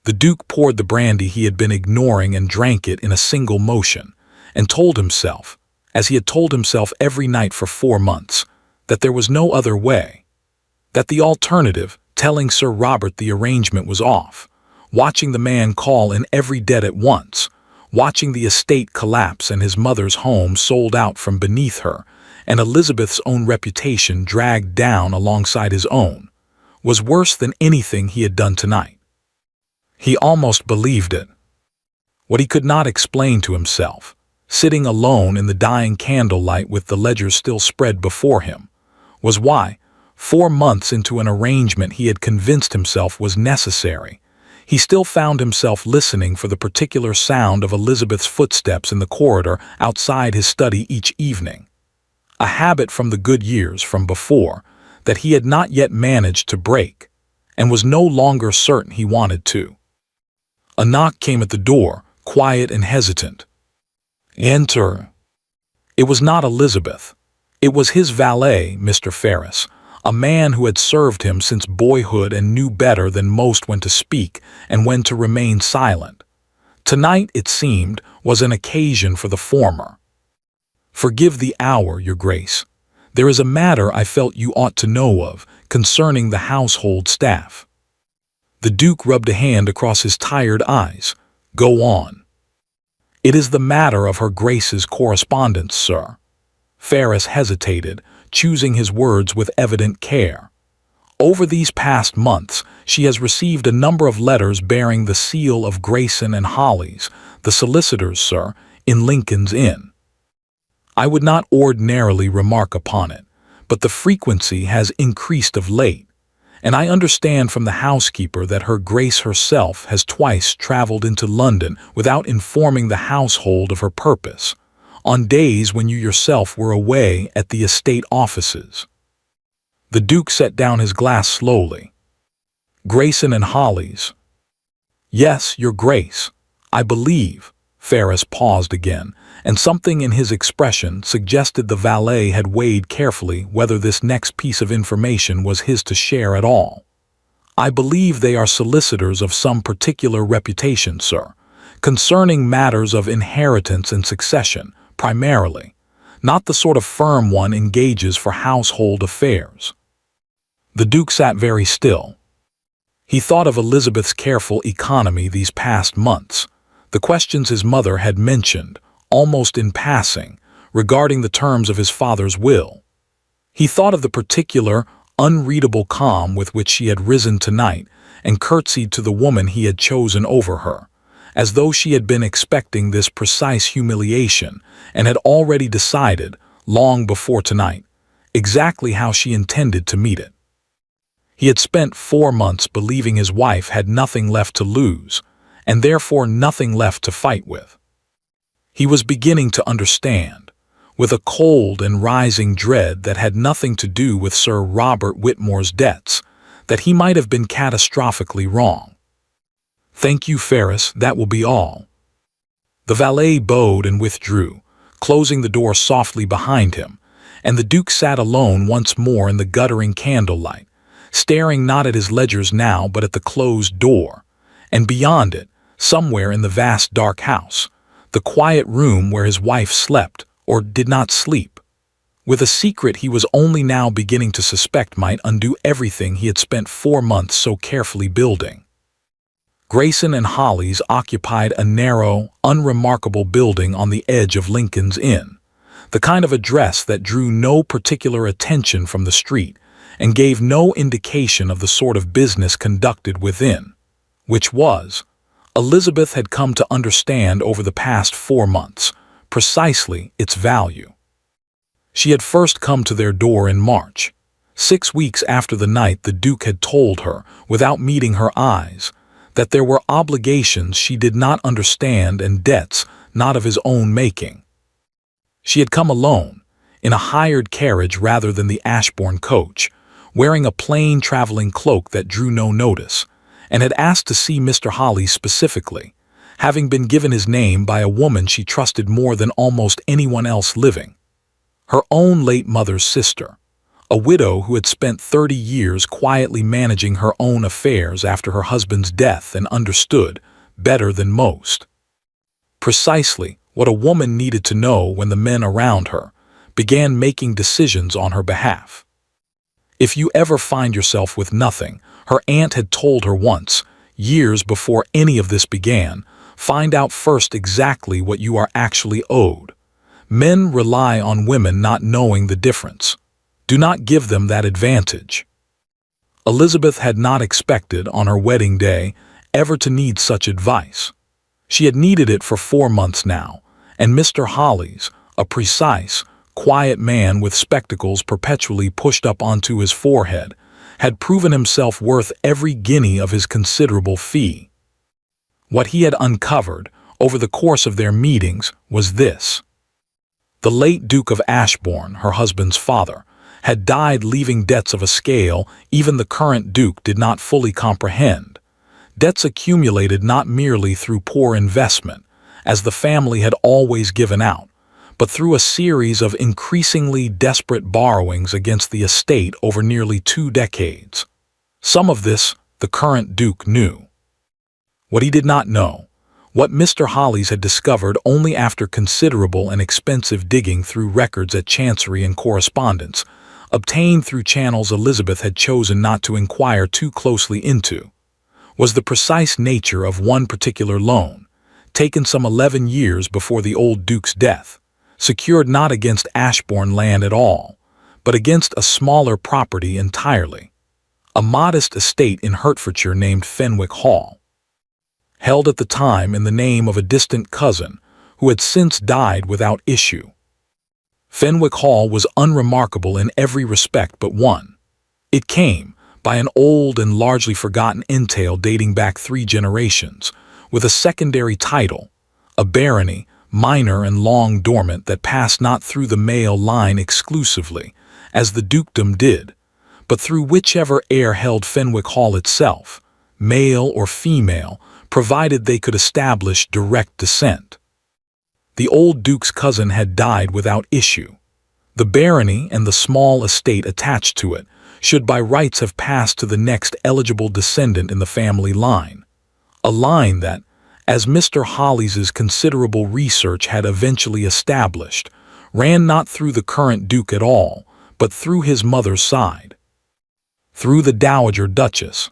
The Duke poured the brandy he had been ignoring and drank it in a single motion, and told himself, as he had told himself every night for 4 months, that there was no other way, that the alternative, telling Sir Robert the arrangement was off, watching the man call in every debt at once, watching the estate collapse and his mother's home sold out from beneath her, and Elizabeth's own reputation dragged down alongside his own, was worse than anything he had done tonight. He almost believed it. What he could not explain to himself, sitting alone in the dying candlelight with the ledger still spread before him, was why, 4 months into an arrangement he had convinced himself was necessary, he still found himself listening for the particular sound of Elizabeth's footsteps in the corridor outside his study each evening, a habit from the good years from before that he had not yet managed to break, and was no longer certain he wanted to. A knock came at the door, quiet and hesitant. "Enter." It was not Elizabeth. It was his valet, Mr. Ferris, a man who had served him since boyhood and knew better than most when to speak and when to remain silent. Tonight, it seemed, was an occasion for the former. "Forgive the hour, Your Grace. There is a matter I felt you ought to know of concerning the household staff." The Duke rubbed a hand across his tired eyes. "Go on." "It is the matter of Her Grace's correspondence, sir." Ferris hesitated, choosing his words with evident care. "Over these past months, she has received a number of letters bearing the seal of Grayson and Hollies, the solicitors, sir, in Lincoln's Inn. I would not ordinarily remark upon it, but the frequency has increased of late, and I understand from the housekeeper that Her Grace herself has twice traveled into London without informing the household of her purpose, on days when you yourself were away at the estate offices." The Duke set down his glass slowly. "Grayson and Hollies." "Yes, Your Grace, I believe." Ferris paused again, and something in his expression suggested the valet had weighed carefully whether this next piece of information was his to share at all. "I believe they are solicitors of some particular reputation, sir, concerning matters of inheritance and succession, primarily, not the sort of firm one engages for household affairs." The Duke sat very still. He thought of Elizabeth's careful economy these past months, the questions his mother had mentioned, almost in passing, regarding the terms of his father's will. He thought of the particular, unreadable calm with which she had risen tonight and curtsied to the woman he had chosen over her, as though she had been expecting this precise humiliation and had already decided, long before tonight, exactly how she intended to meet it. He had spent 4 months believing his wife had nothing left to lose, and therefore nothing left to fight with. He was beginning to understand, with a cold and rising dread that had nothing to do with Sir Robert Whitmore's debts, that he might have been catastrophically wrong. "Thank you, Ferris, that will be all." The valet bowed and withdrew, closing the door softly behind him, and the Duke sat alone once more in the guttering candlelight, staring not at his ledgers now but at the closed door, and beyond it, somewhere in the vast dark house, the quiet room where his wife slept or did not sleep, with a secret he was only now beginning to suspect might undo everything he had spent 4 months so carefully building. Grayson and Holly's occupied a narrow, unremarkable building on the edge of Lincoln's Inn, the kind of address that drew no particular attention from the street and gave no indication of the sort of business conducted within, which was, Elizabeth had come to understand over the past 4 months, precisely its value. She had first come to their door in March, 6 weeks after the night the Duke had told her, without meeting her eyes, that there were obligations she did not understand and debts not of his own making. She had come alone, in a hired carriage rather than the Ashbourne coach, wearing a plain traveling cloak that drew no notice, and had asked to see Mr. Holly specifically, having been given his name by a woman she trusted more than almost anyone else living, her own late mother's sister, a widow who had spent 30 years quietly managing her own affairs after her husband's death and understood, better than most, precisely what a woman needed to know when the men around her began making decisions on her behalf. If you ever find yourself with nothing, her aunt had told her once, years before any of this began, find out first exactly what you are actually owed. Men rely on women not knowing the difference. Do not give them that advantage. Elizabeth had not expected, on her wedding day, ever to need such advice. She had needed it for 4 months now, and Mr. Holly's, a precise, quiet man with spectacles perpetually pushed up onto his forehead, had proven himself worth every guinea of his considerable fee. What he had uncovered, over the course of their meetings, was this. The late Duke of Ashbourne, her husband's father, had died leaving debts of a scale even the current Duke did not fully comprehend. Debts accumulated not merely through poor investment, as the family had always given out, but through a series of increasingly desperate borrowings against the estate over nearly 2 decades. Some of this the current Duke knew. What he did not know, what Mr. Holly's had discovered only after considerable and expensive digging through records at Chancery and correspondence, obtained through channels Elizabeth had chosen not to inquire too closely into, was the precise nature of one particular loan, taken some 11 years before the old Duke's death, secured not against Ashbourne land at all, but against a smaller property entirely, a modest estate in Hertfordshire named Fenwick Hall, held at the time in the name of a distant cousin who had since died without issue. Fenwick Hall was unremarkable in every respect but one. It came by an old and largely forgotten entail dating back 3 generations, with a secondary title, a barony, minor and long dormant that passed not through the male line exclusively, as the dukedom did, but through whichever heir held Fenwick Hall itself, male or female, provided they could establish direct descent. The old Duke's cousin had died without issue. The barony and the small estate attached to it should by rights have passed to the next eligible descendant in the family line, a line that, as Mr. Holly's considerable research had eventually established, ran not through the current Duke at all, but through his mother's side, through the Dowager Duchess,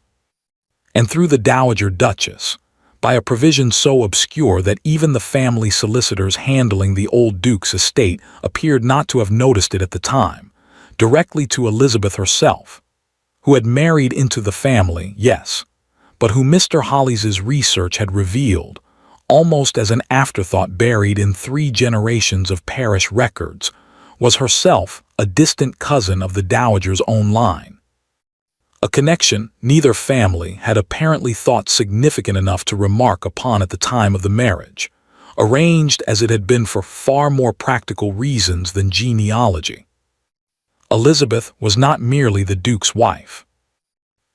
and through the Dowager Duchess, by a provision so obscure that even the family solicitors handling the old Duke's estate appeared not to have noticed it at the time, directly to Elizabeth herself, who had married into the family, yes, but who Mr. Holly's research had revealed, almost as an afterthought buried in 3 generations of parish records, was herself a distant cousin of the Dowager's own line. A connection neither family had apparently thought significant enough to remark upon at the time of the marriage, arranged as it had been for far more practical reasons than genealogy. Elizabeth was not merely the Duke's wife.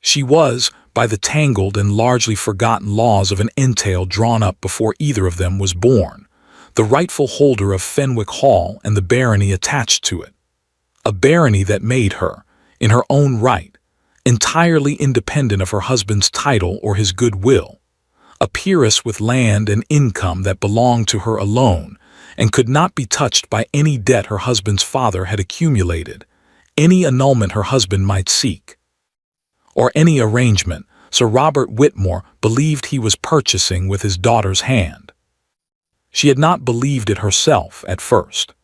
She was, by the tangled and largely forgotten laws of an entail drawn up before either of them was born, the rightful holder of Fenwick Hall and the barony attached to it, a barony that made her, in her own right, entirely independent of her husband's title or his goodwill, a peeress with land and income that belonged to her alone and could not be touched by any debt her husband's father had accumulated, any annulment her husband might seek, or any arrangement Sir Robert Whitmore believed he was purchasing with his daughter's hand. She had not believed it herself at first.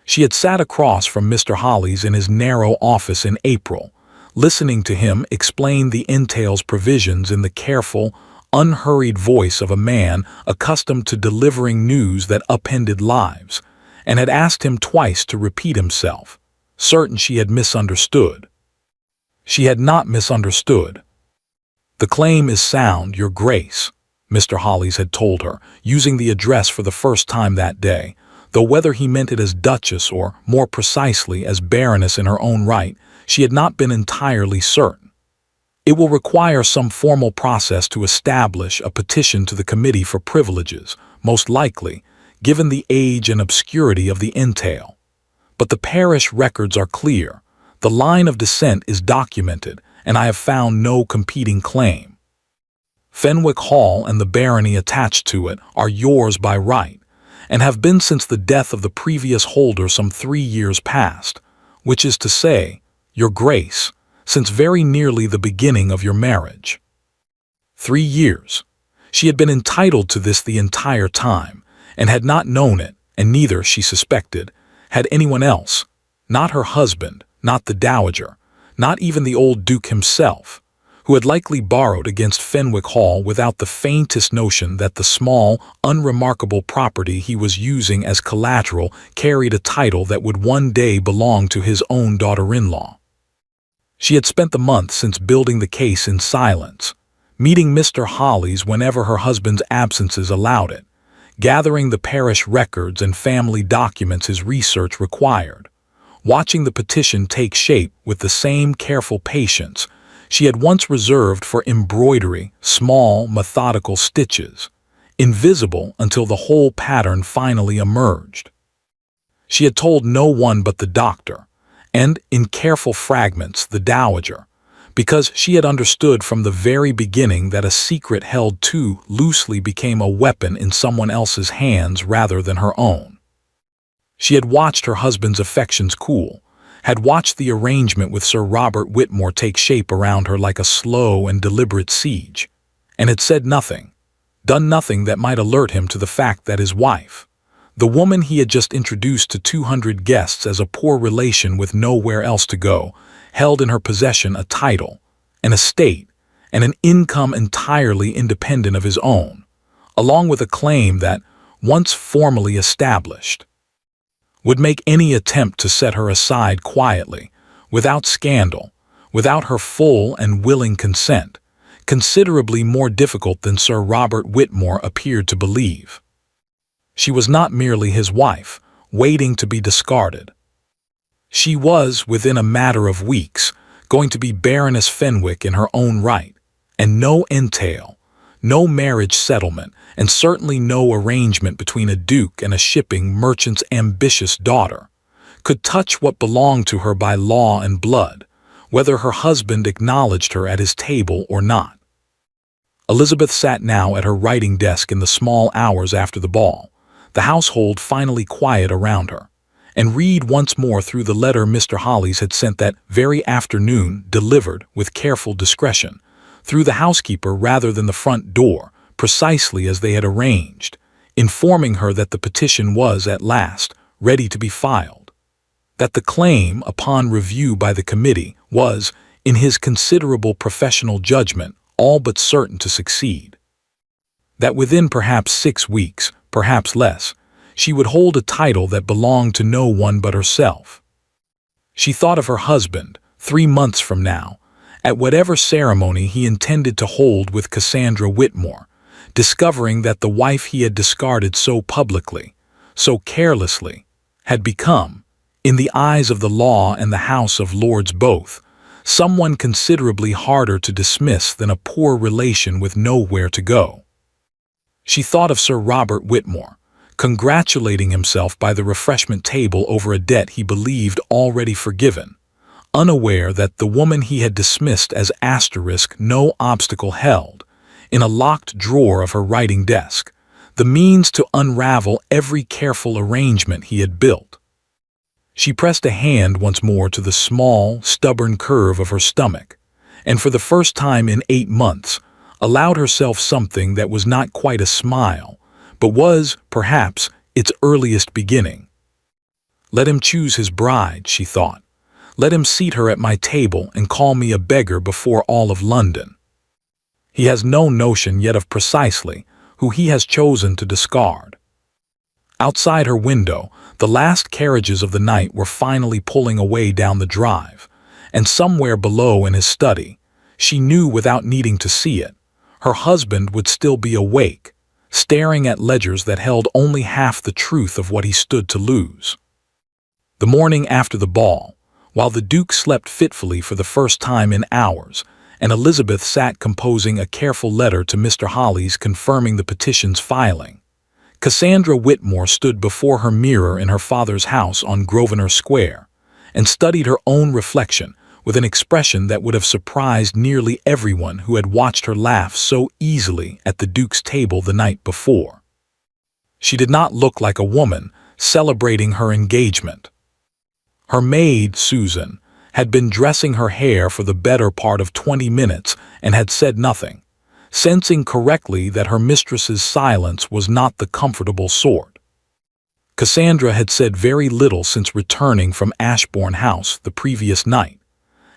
She had sat across from Mr. Holly's in his narrow office in April, listening to him explain the entail's provisions in the careful, unhurried voice of a man accustomed to delivering news that upended lives, and had asked him twice to repeat himself, certain she had misunderstood. She had not misunderstood. "The claim is sound, Your Grace," Mr. Holly's had told her, using the address for the first time that day, though whether he meant it as Duchess or, more precisely, as Baroness in her own right, she had not been entirely certain. "It will require some formal process to establish a petition to the Committee for Privileges, most likely, given the age and obscurity of the entail. But the parish records are clear, the line of descent is documented, and I have found no competing claim. Fenwick Hall and the barony attached to it are yours by right, and have been since the death of the previous holder some 3 years past, which is to say, Your Grace, since very nearly the beginning of your marriage." 3 years. She had been entitled to this the entire time, and had not known it, and neither, she suspected, had anyone else, not her husband, not the dowager, not even the old Duke himself, who had likely borrowed against Fenwick Hall without the faintest notion that the small, unremarkable property he was using as collateral carried a title that would one day belong to his own daughter-in-law. She had spent the month since building the case in silence, meeting Mr. Holly's whenever her husband's absences allowed it, gathering the parish records and family documents his research required, watching the petition take shape with the same careful patience she had once reserved for embroidery, small, methodical stitches, invisible until the whole pattern finally emerged. She had told no one but the doctor, and, in careful fragments, the dowager, because she had understood from the very beginning that a secret held too loosely became a weapon in someone else's hands rather than her own. She had watched her husband's affections cool, had watched the arrangement with Sir Robert Whitmore take shape around her like a slow and deliberate siege, and had said nothing, done nothing that might alert him to the fact that his wife, the woman he had just introduced to 200 guests as a poor relation with nowhere else to go, held in her possession a title, an estate, and an income entirely independent of his own, along with a claim that, once formally established, would make any attempt to set her aside quietly, without scandal, without her full and willing consent, considerably more difficult than Sir Robert Whitmore appeared to believe. She was not merely his wife, waiting to be discarded. She was, within a matter of weeks, going to be Baroness Fenwick in her own right, and no entail, no marriage settlement, and certainly no arrangement between a duke and a shipping merchant's ambitious daughter, could touch what belonged to her by law and blood, whether her husband acknowledged her at his table or not. Elizabeth sat now at her writing desk in the small hours after the ball, the household finally quiet around her, and read once more through the letter Mr. Holly's had sent that very afternoon, delivered, with careful discretion, through the housekeeper rather than the front door, precisely as they had arranged, informing her that the petition was, at last, ready to be filed, that the claim, upon review by the committee, was, in his considerable professional judgment, all but certain to succeed, that within perhaps 6 weeks, perhaps less, she would hold a title that belonged to no one but herself. She thought of her husband, 3 months from now, at whatever ceremony he intended to hold with Cassandra Whitmore, discovering that the wife he had discarded so publicly, so carelessly, had become, in the eyes of the law and the House of Lords both, someone considerably harder to dismiss than a poor relation with nowhere to go. She thought of Sir Robert Whitmore, congratulating himself by the refreshment table over a debt he believed already forgiven, unaware that the woman he had dismissed as asterisk no obstacle held, in a locked drawer of her writing desk, the means to unravel every careful arrangement he had built. She pressed a hand once more to the small, stubborn curve of her stomach, and for the first time in 8 months, allowed herself something that was not quite a smile, but was, perhaps, its earliest beginning. Let him choose his bride, she thought. Let him seat her at my table and call me a beggar before all of London. He has no notion yet of precisely who he has chosen to discard. Outside her window, the last carriages of the night were finally pulling away down the drive, and somewhere below in his study, she knew without needing to see it, her husband would still be awake, staring at ledgers that held only half the truth of what he stood to lose. The morning after the ball, while the Duke slept fitfully for the first time in hours, and Elizabeth sat composing a careful letter to Mr. Hollis confirming the petition's filing, Cassandra Whitmore stood before her mirror in her father's house on Grosvenor Square and studied her own reflection with an expression that would have surprised nearly everyone who had watched her laugh so easily at the Duke's table the night before. She did not look like a woman celebrating her engagement. Her maid, Susan, had been dressing her hair for the better part of 20 minutes and had said nothing, sensing correctly that her mistress's silence was not the comfortable sort. Cassandra had said very little since returning from Ashbourne House the previous night,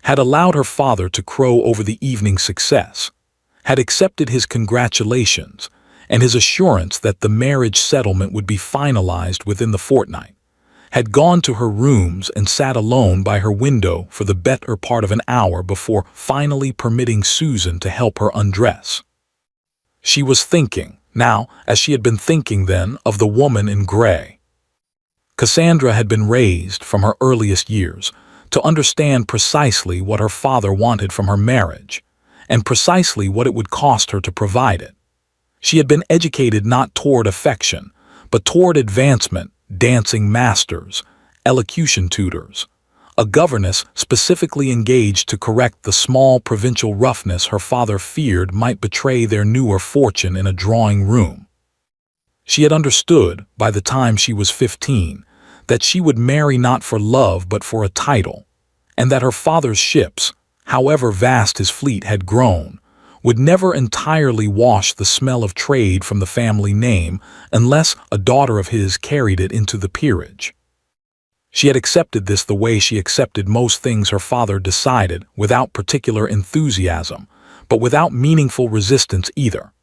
had allowed her father to crow over the evening's success, had accepted his congratulations and his assurance that the marriage settlement would be finalized within the fortnight, had gone to her rooms and sat alone by her window for the better part of an hour before finally permitting Susan to help her undress. She was thinking, now, as she had been thinking then, of the woman in gray. Cassandra had been raised, from her earliest years, to understand precisely what her father wanted from her marriage, and precisely what it would cost her to provide it. She had been educated not toward affection, but toward advancement, dancing masters, elocution tutors, a governess specifically engaged to correct the small provincial roughness her father feared might betray their newer fortune in a drawing room. She had understood, by the time she was 15, that she would marry not for love but for a title, and that her father's ships, however vast his fleet had grown, would never entirely wash the smell of trade from the family name unless a daughter of his carried it into the peerage. She had accepted this the way she accepted most things her father decided, without particular enthusiasm, but without meaningful resistance either.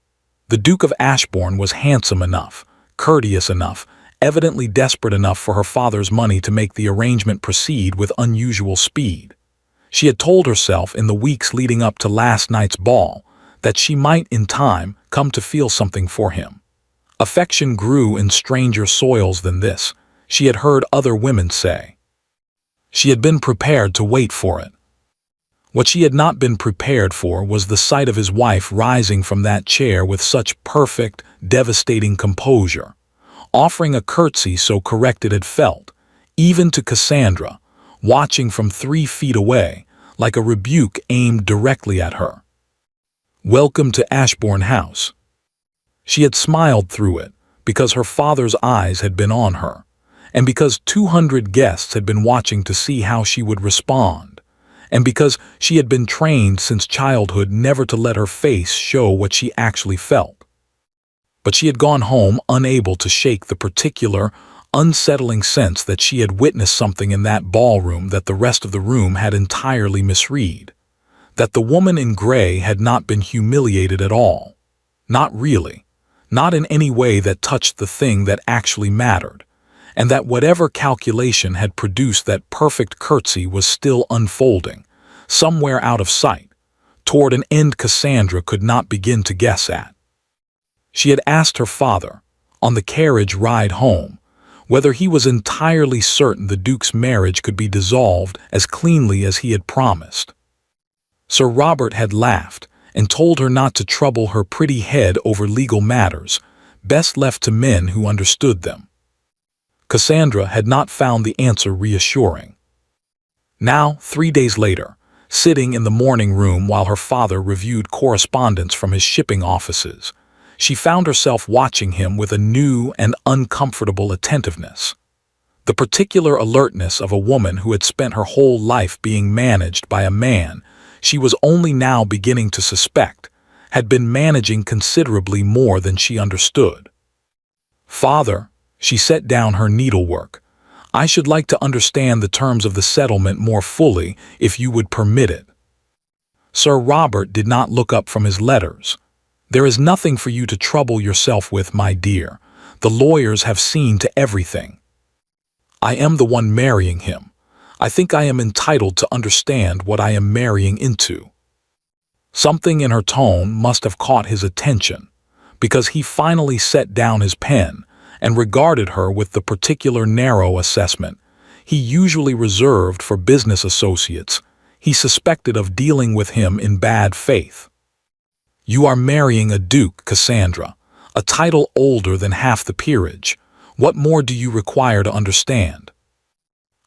The Duke of Ashbourne was handsome enough, courteous enough, evidently desperate enough for her father's money to make the arrangement proceed with unusual speed. She had told herself in the weeks leading up to last night's ball that she might, in time, come to feel something for him. Affection grew in stranger soils than this, she had heard other women say. She had been prepared to wait for it. What she had not been prepared for was the sight of his wife rising from that chair with such perfect, devastating composure, offering a curtsy so correct it had felt, even to Cassandra, watching from 3 feet away, like a rebuke aimed directly at her. "Welcome to Ashbourne House." She had smiled through it, because her father's eyes had been on her, and because 200 guests had been watching to see how she would respond, and because she had been trained since childhood never to let her face show what she actually felt. But she had gone home unable to shake the particular, unsettling sense that she had witnessed something in that ballroom that the rest of the room had entirely misread, that the woman in gray had not been humiliated at all, not really, not in any way that touched the thing that actually mattered, and that whatever calculation had produced that perfect curtsy was still unfolding, somewhere out of sight, toward an end Cassandra could not begin to guess at. She had asked her father, on the carriage ride home, whether he was entirely certain the Duke's marriage could be dissolved as cleanly as he had promised. Sir Robert had laughed and told her not to trouble her pretty head over legal matters, best left to men who understood them. Cassandra had not found the answer reassuring. Now, 3 days later, sitting in the morning room while her father reviewed correspondence from his shipping offices, she found herself watching him with a new and uncomfortable attentiveness. The particular alertness of a woman who had spent her whole life being managed by a man she was only now beginning to suspect had been managing considerably more than she understood. "Father," she set down her needlework, "I should like to understand the terms of the settlement more fully, if you would permit it." Sir Robert did not look up from his letters. "There is nothing for you to trouble yourself with, my dear. The lawyers have seen to everything. I am the one marrying him. I think I am entitled to understand what I am marrying into." Something in her tone must have caught his attention, because he finally set down his pen and regarded her with the particular narrow assessment he usually reserved for business associates he suspected of dealing with him in bad faith. "You are marrying a duke, Cassandra, a title older than half the peerage. What more do you require to understand?"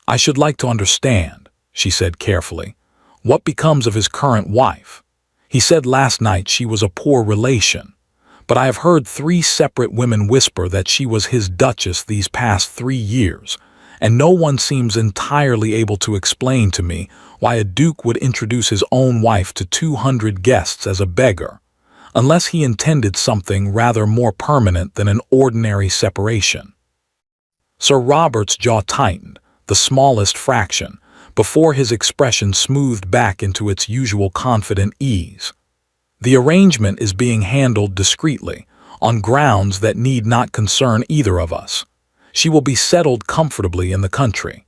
"I should like to understand," she said carefully, "what becomes of his current wife. He said last night she was a poor relation, but I have heard 3 separate women whisper that she was his duchess these past 3 years, and no one seems entirely able to explain to me why a duke would introduce his own wife to 200 guests as a beggar, unless he intended something rather more permanent than an ordinary separation." Sir Robert's jaw tightened, the smallest fraction, before his expression smoothed back into its usual confident ease. "The arrangement is being handled discreetly, on grounds that need not concern either of us. She will be settled comfortably in the country.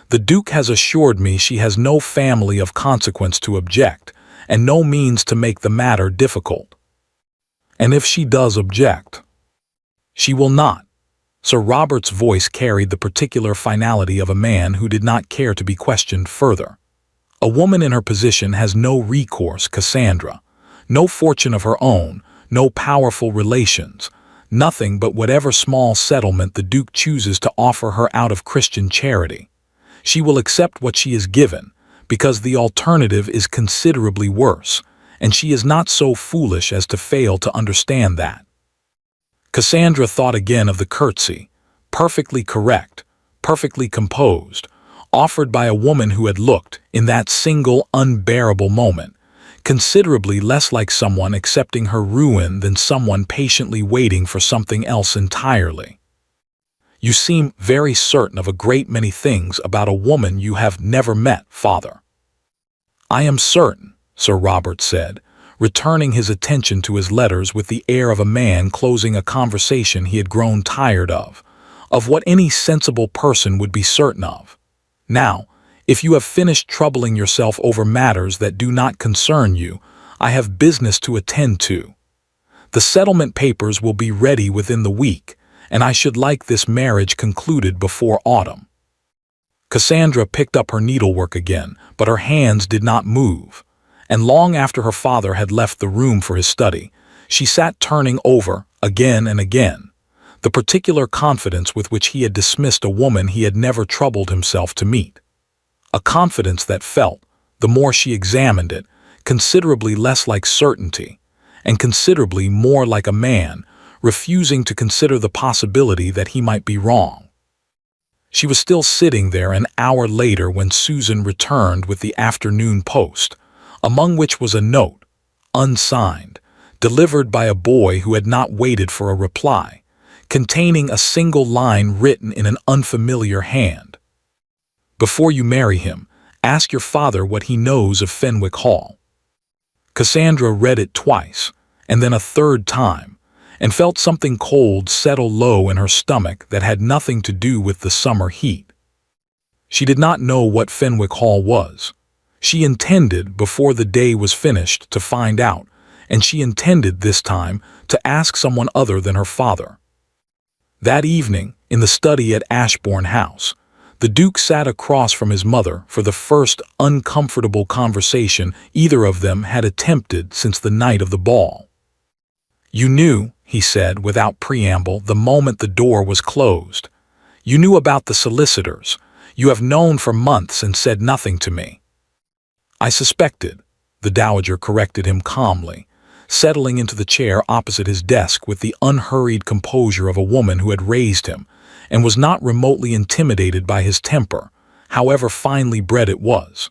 The Duke has assured me she has no family of consequence to object, and no means to make the matter difficult." "And if she does object?" "She will not." Sir Robert's voice carried the particular finality of a man who did not care to be questioned further. "A woman in her position has no recourse, Cassandra. No fortune of her own, no powerful relations, nothing but whatever small settlement the Duke chooses to offer her out of Christian charity. She will accept what she is given, because the alternative is considerably worse, and she is not so foolish as to fail to understand that." Cassandra thought again of the curtsy, perfectly correct, perfectly composed, offered by a woman who had looked, in that single unbearable moment, considerably less like someone accepting her ruin than someone patiently waiting for something else entirely. "You seem very certain of a great many things about a woman you have never met, Father." "I am certain," Sir Robert said, returning his attention to his letters with the air of a man closing a conversation he had grown tired of what any sensible person would be certain of. "Now, if you have finished troubling yourself over matters that do not concern you, I have business to attend to. The settlement papers will be ready within the week, and I should like this marriage concluded before autumn." Cassandra picked up her needlework again, but her hands did not move, and long after her father had left the room for his study, she sat turning over, again and again, the particular confidence with which he had dismissed a woman he had never troubled himself to meet. A confidence that felt, the more she examined it, considerably less like certainty, and considerably more like a man refusing to consider the possibility that he might be wrong. She was still sitting there an hour later when Susan returned with the afternoon post, among which was a note, unsigned, delivered by a boy who had not waited for a reply, containing a single line written in an unfamiliar hand. "Before you marry him, ask your father what he knows of Fenwick Hall." Cassandra read it twice, and then a third time, and felt something cold settle low in her stomach that had nothing to do with the summer heat. She did not know what Fenwick Hall was. She intended, before the day was finished, to find out, and she intended this time to ask someone other than her father. That evening, in the study at Ashbourne House, the Duke sat across from his mother for the first uncomfortable conversation either of them had attempted since the night of the ball. "You knew," he said without preamble the moment the door was closed. "You knew about the solicitors. You have known for months and said nothing to me." "I suspected," the Dowager corrected him calmly, settling into the chair opposite his desk with the unhurried composure of a woman who had raised him and was not remotely intimidated by his temper, however finely bred it was.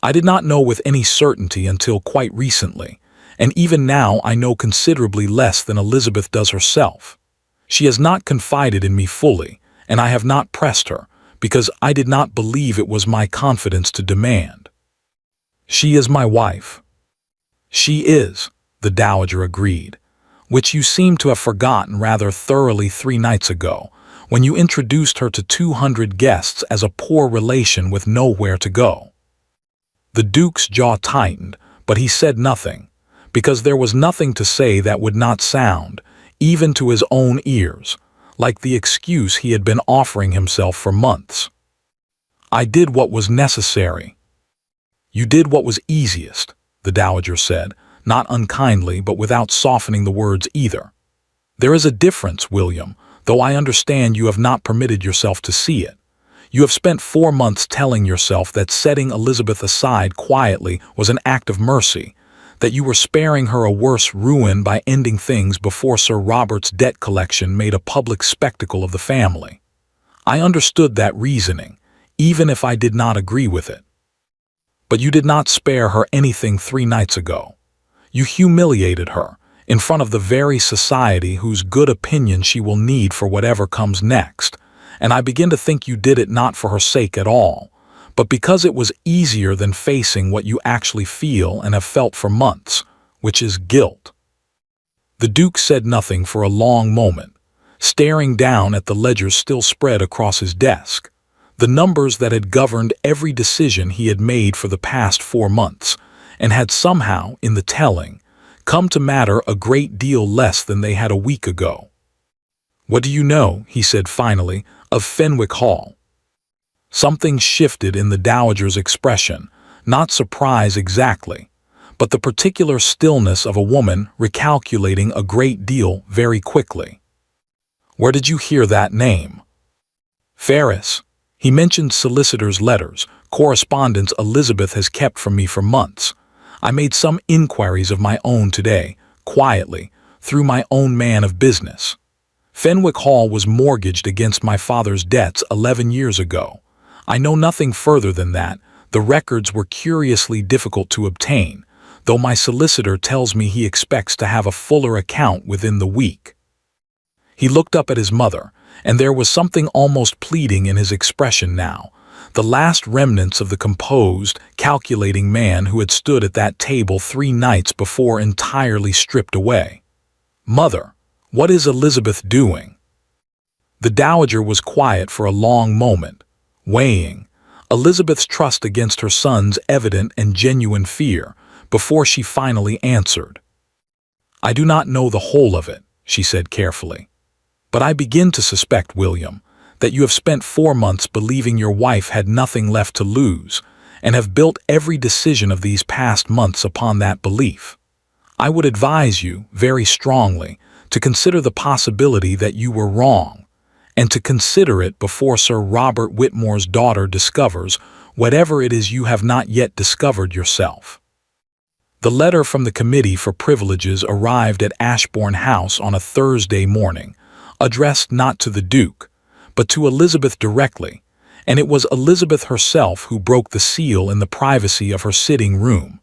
"I did not know with any certainty until quite recently, and even now I know considerably less than Elizabeth does herself. She has not confided in me fully, and I have not pressed her, because I did not believe it was my confidence to demand." "She is my wife." "She is," the Dowager agreed, "which you seem to have forgotten rather thoroughly 3 nights ago, when you introduced her to 200 guests as a poor relation with nowhere to go." The Duke's jaw tightened, but he said nothing, because there was nothing to say that would not sound, even to his own ears, like the excuse he had been offering himself for months. "I did what was necessary." "You did what was easiest," the Dowager said, not unkindly but without softening the words either. "There is a difference, William, though I understand you have not permitted yourself to see it. You have spent 4 months telling yourself that setting Elizabeth aside quietly was an act of mercy, that you were sparing her a worse ruin by ending things before Sir Robert's debt collection made a public spectacle of the family. I understood that reasoning, even if I did not agree with it. But you did not spare her anything 3 nights ago. You humiliated her, in front of the very society whose good opinion she will need for whatever comes next, and I begin to think you did it not for her sake at all, but because it was easier than facing what you actually feel and have felt for months, which is guilt." The Duke said nothing for a long moment, staring down at the ledgers still spread across his desk, the numbers that had governed every decision he had made for the past 4 months, and had somehow, in the telling, come to matter a great deal less than they had a week ago. "What do you know," he said finally, "of Fenwick Hall?" Something shifted in the Dowager's expression, not surprise exactly, but the particular stillness of a woman recalculating a great deal very quickly. "Where did you hear that name?" "Ferris. He mentioned solicitors' letters, correspondence Elizabeth has kept from me for months. I made some inquiries of my own today, quietly, through my own man of business. Fenwick Hall was mortgaged against my father's debts 11 years ago. I know nothing further than that. The records were curiously difficult to obtain, though my solicitor tells me he expects to have a fuller account within the week." He looked up at his mother, and there was something almost pleading in his expression now, the last remnants of the composed, calculating man who had stood at that table 3 nights before entirely stripped away. "Mother, what is Elizabeth doing?" The Dowager was quiet for a long moment, weighing Elizabeth's trust against her son's evident and genuine fear, before she finally answered. "I do not know the whole of it," she said carefully. "But I begin to suspect, William, that you have spent 4 months believing your wife had nothing left to lose, and have built every decision of these past months upon that belief. I would advise you, very strongly, to consider the possibility that you were wrong, and to consider it before Sir Robert Whitmore's daughter discovers whatever it is you have not yet discovered yourself." The letter from the Committee for Privileges arrived at Ashbourne House on a Thursday morning, addressed not to the Duke, but to Elizabeth directly, and it was Elizabeth herself who broke the seal in the privacy of her sitting room,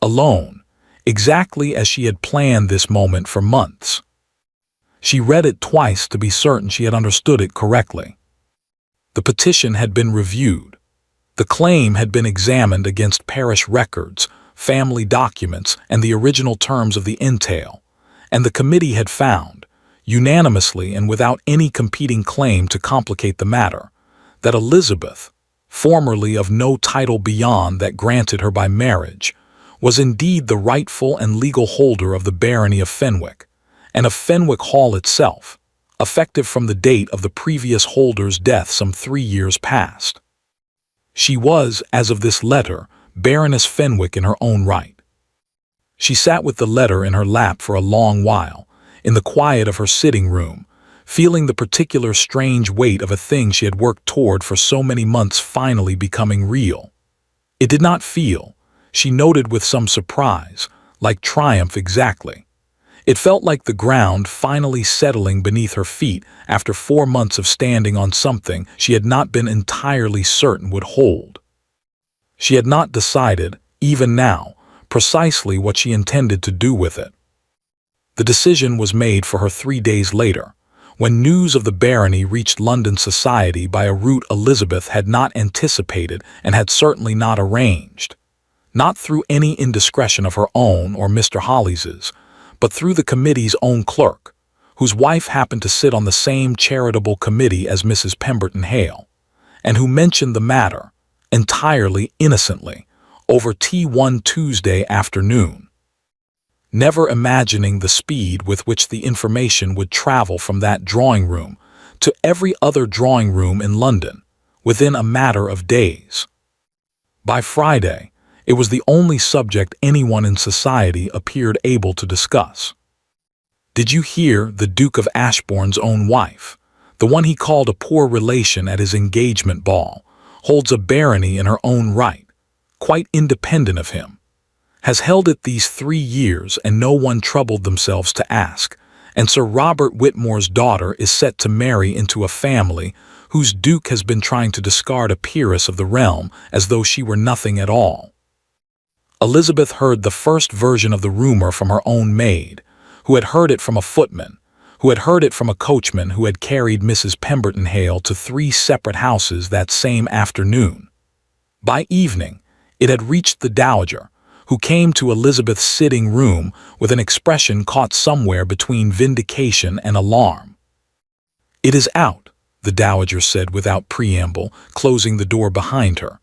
alone, exactly as she had planned this moment for months. She read it twice to be certain she had understood it correctly. The petition had been reviewed. The claim had been examined against parish records, family documents, and the original terms of the entail, and the committee had found, unanimously and without any competing claim to complicate the matter, that Elizabeth, formerly of no title beyond that granted her by marriage, was indeed the rightful and legal holder of the barony of Fenwick, and of Fenwick Hall itself, effective from the date of the previous holder's death some 3 years past. She was, as of this letter, Baroness Fenwick in her own right. She sat with the letter in her lap for a long while, in the quiet of her sitting room, feeling the particular strange weight of a thing she had worked toward for so many months finally becoming real. It did not feel, she noted with some surprise, like triumph exactly. It felt like the ground finally settling beneath her feet after 4 months of standing on something she had not been entirely certain would hold. She had not decided, even now, precisely what she intended to do with it. The decision was made for her 3 days later, when news of the barony reached London society by a route Elizabeth had not anticipated and had certainly not arranged. Not through any indiscretion of her own or Mr. Hollis's, but through the committee's own clerk, whose wife happened to sit on the same charitable committee as Mrs. Pemberton Hale, and who mentioned the matter, entirely innocently, over tea one Tuesday afternoon, never imagining the speed with which the information would travel from that drawing room to every other drawing room in London within a matter of days. By Friday, it was the only subject anyone in society appeared able to discuss. Did you hear the Duke of Ashbourne's own wife, the one he called a poor relation at his engagement ball, holds a barony in her own right, quite independent of him, has held it these 3 years and no one troubled themselves to ask, and Sir Robert Whitmore's daughter is set to marry into a family whose duke has been trying to discard a peeress of the realm as though she were nothing at all. Elizabeth heard the first version of the rumor from her own maid, who had heard it from a footman, who had heard it from a coachman who had carried Mrs. Pemberton Hale to 3 separate houses that same afternoon. By evening, it had reached the dowager, who came to Elizabeth's sitting room with an expression caught somewhere between vindication and alarm. "It is out," the dowager said without preamble, closing the door behind her.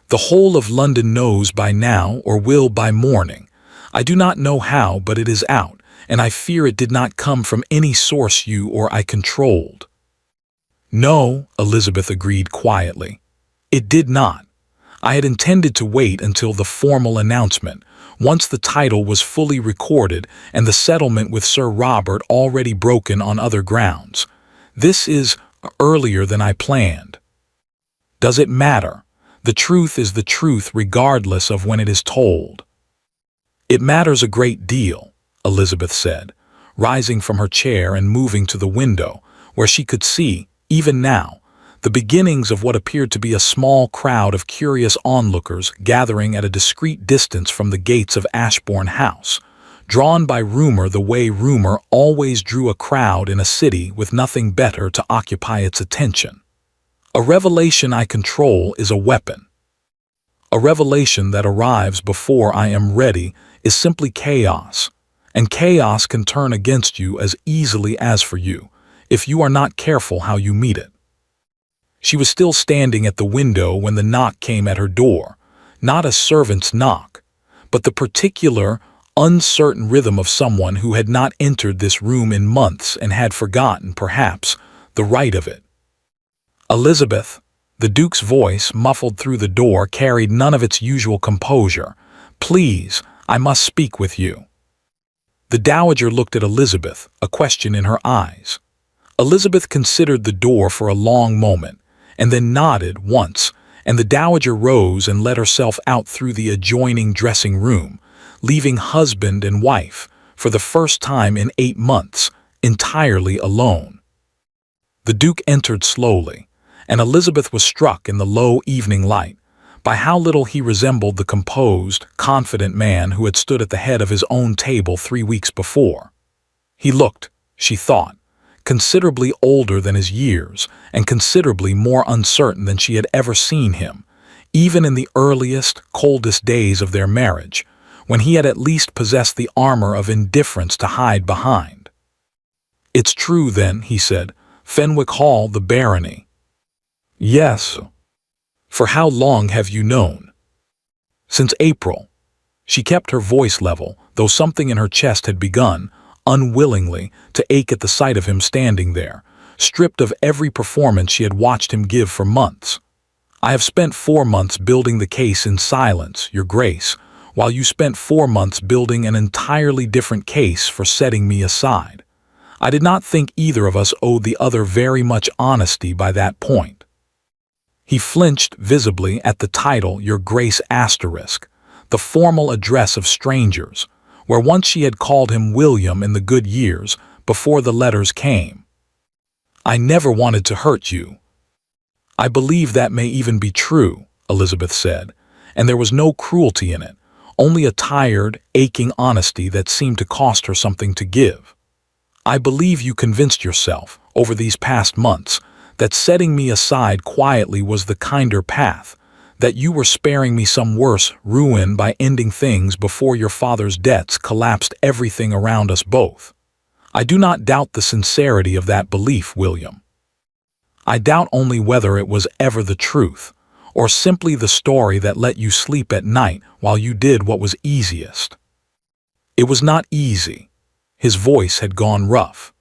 "The whole of London knows by now or will by morning. I do not know how, but it is out, and I fear it did not come from any source you or I controlled." "No," Elizabeth agreed quietly. "It did not. I had intended to wait until the formal announcement, once the title was fully recorded and the settlement with Sir Robert already broken on other grounds. This is earlier than I planned." "Does it matter? The truth is the truth regardless of when it is told." "It matters a great deal," Elizabeth said, rising from her chair and moving to the window, where she could see, even now, the beginnings of what appeared to be a small crowd of curious onlookers gathering at a discreet distance from the gates of Ashbourne House, drawn by rumor the way rumor always drew a crowd in a city with nothing better to occupy its attention. "A revelation I control is a weapon. A revelation that arrives before I am ready is simply chaos, and chaos can turn against you as easily as for you, if you are not careful how you meet it." She was still standing at the window when the knock came at her door, not a servant's knock, but the particular, uncertain rhythm of someone who had not entered this room in months and had forgotten, perhaps, the right of it. "Elizabeth," the Duke's voice, muffled through the door, carried none of its usual composure. "Please, I must speak with you." The dowager looked at Elizabeth, a question in her eyes. Elizabeth considered the door for a long moment, and then nodded once, and the dowager rose and let herself out through the adjoining dressing room, leaving husband and wife, for the first time in 8 months, entirely alone. The Duke entered slowly, and Elizabeth was struck in the low evening light by how little he resembled the composed, confident man who had stood at the head of his own table 3 weeks before. He looked, she thought, considerably older than his years and considerably more uncertain than she had ever seen him, even in the earliest, coldest days of their marriage, when he had at least possessed the armor of indifference to hide behind. "It's true, then," he said, "Fenwick Hall, the barony." "Yes." "For how long have you known?" "Since April." She kept her voice level, though something in her chest had begun, unwillingly, to ache at the sight of him standing there, stripped of every performance she had watched him give for months. "I have spent 4 months building the case in silence, Your Grace, while you spent 4 months building an entirely different case for setting me aside. I did not think either of us owed the other very much honesty by that point. He flinched visibly at the title Your Grace asterisk, the formal address of strangers, where once she had called him William in the good years before the letters came. I never wanted to hurt you. I believe that may even be true, Elizabeth said, and there was no cruelty in it, only a tired, aching honesty that seemed to cost her something to give. I believe you convinced yourself, over these past months, that setting me aside quietly was the kinder path, that you were sparing me some worse ruin by ending things before your father's debts collapsed everything around us both. I do not doubt the sincerity of that belief, William. I doubt only whether it was ever the truth, or simply the story that let you sleep at night while you did what was easiest. It was not easy. His voice had gone rough.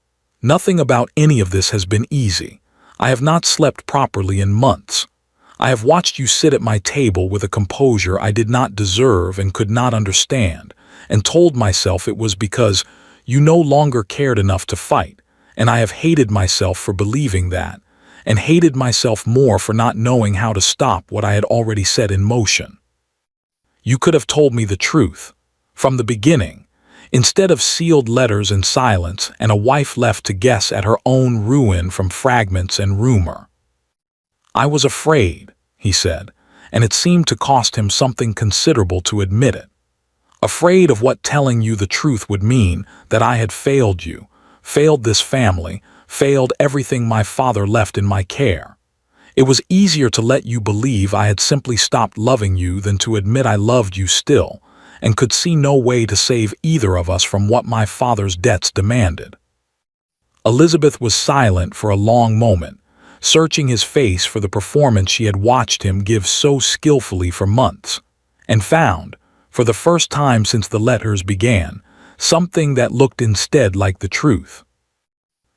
Nothing about any of this has been easy. I have not slept properly in months. I have watched you sit at my table with a composure I did not deserve and could not understand, and told myself it was because you no longer cared enough to fight, and I have hated myself for believing that, and hated myself more for not knowing how to stop what I had already set in motion. You could have told me the truth, from the beginning, instead of sealed letters and silence and a wife left to guess at her own ruin from fragments and rumor. I was afraid, he said, and it seemed to cost him something considerable to admit it. Afraid of what telling you the truth would mean, that I had failed you, failed this family, failed everything my father left in my care. It was easier to let you believe I had simply stopped loving you than to admit I loved you still, and could see no way to save either of us from what my father's debts demanded. Elizabeth was silent for a long moment, searching his face for the performance she had watched him give so skillfully for months, and found, for the first time since the letters began, something that looked instead like the truth.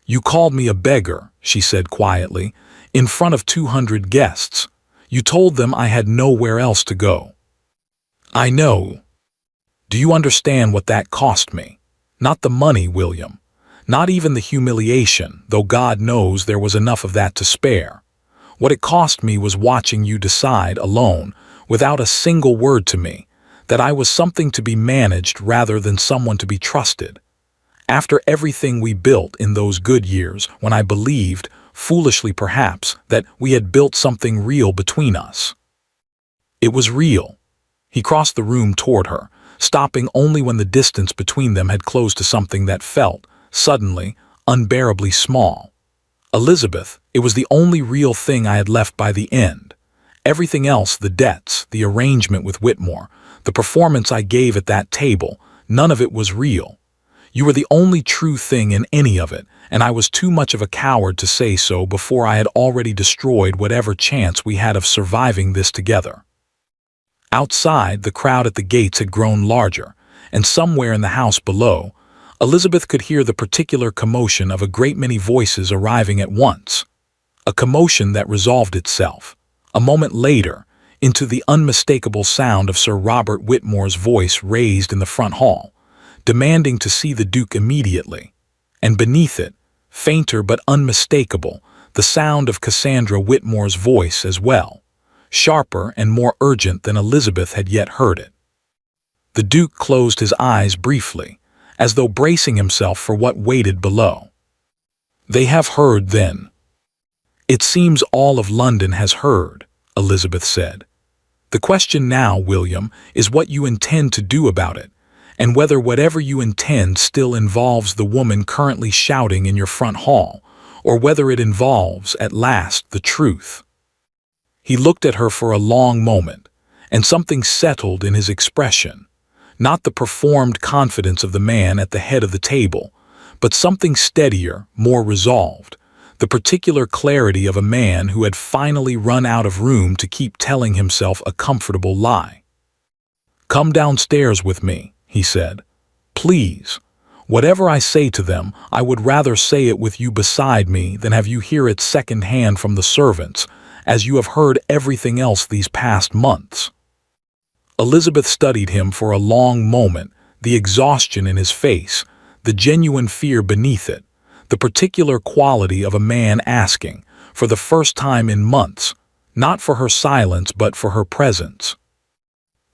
You called me a beggar, she said quietly, in front of 200 guests. You told them I had nowhere else to go. I know. Do you understand what that cost me? Not the money, William. Not even the humiliation, though God knows there was enough of that to spare. What it cost me was watching you decide alone, without a single word to me, that I was something to be managed rather than someone to be trusted. After everything we built in those good years, when I believed, foolishly perhaps, that we had built something real between us. It was real. He crossed the room toward her, stopping only when the distance between them had closed to something that felt, suddenly, unbearably small. Elizabeth, it was the only real thing I had left by the end. Everything else, the debts, the arrangement with Whitmore, the performance I gave at that table, none of it was real. You were the only true thing in any of it, and I was too much of a coward to say so before I had already destroyed whatever chance we had of surviving this together. Outside, the crowd at the gates had grown larger, and somewhere in the house below, Elizabeth could hear the particular commotion of a great many voices arriving at once. A commotion that resolved itself, a moment later, into the unmistakable sound of Sir Robert Whitmore's voice raised in the front hall, demanding to see the Duke immediately, and beneath it, fainter but unmistakable, the sound of Cassandra Whitmore's voice as well, sharper and more urgent than Elizabeth had yet heard it. The Duke closed his eyes briefly, as though bracing himself for what waited below. They have heard, then. It seems all of London has heard, Elizabeth said. The question now, William, is what you intend to do about it, and whether whatever you intend still involves the woman currently shouting in your front hall, or whether it involves, at last, the truth. He looked at her for a long moment, and something settled in his expression, not the performed confidence of the man at the head of the table, but something steadier, more resolved, the particular clarity of a man who had finally run out of room to keep telling himself a comfortable lie. "Come downstairs with me," he said. "Please. Whatever I say to them, I would rather say it with you beside me than have you hear it second-hand from the servants, as you have heard everything else these past months." Elizabeth studied him for a long moment, the exhaustion in his face, the genuine fear beneath it, the particular quality of a man asking, for the first time in months, not for her silence but for her presence.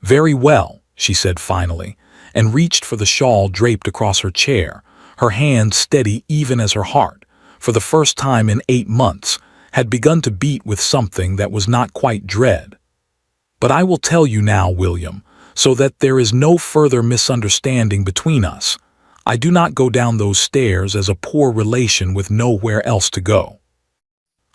"Very well," she said finally, and reached for the shawl draped across her chair, her hand steady even as her heart, for the first time in 8 months, had begun to beat with something that was not quite dread. "But I will tell you now, William, so that there is no further misunderstanding between us. I do not go down those stairs as a poor relation with nowhere else to go.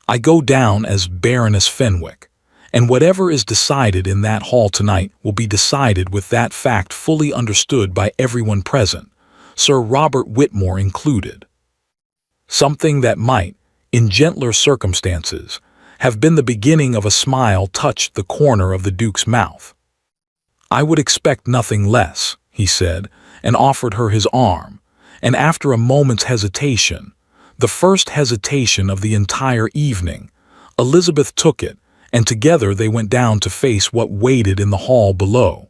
I go down as Baroness Fenwick, and whatever is decided in that hall tonight will be decided with that fact fully understood by everyone present, Sir Robert Whitmore included." Something that might, in gentler circumstances, have been the beginning of a smile touched the corner of the Duke's mouth. "I would expect nothing less," he said, and offered her his arm, and after a moment's hesitation, the first hesitation of the entire evening, Elizabeth took it, and together they went down to face what waited in the hall below.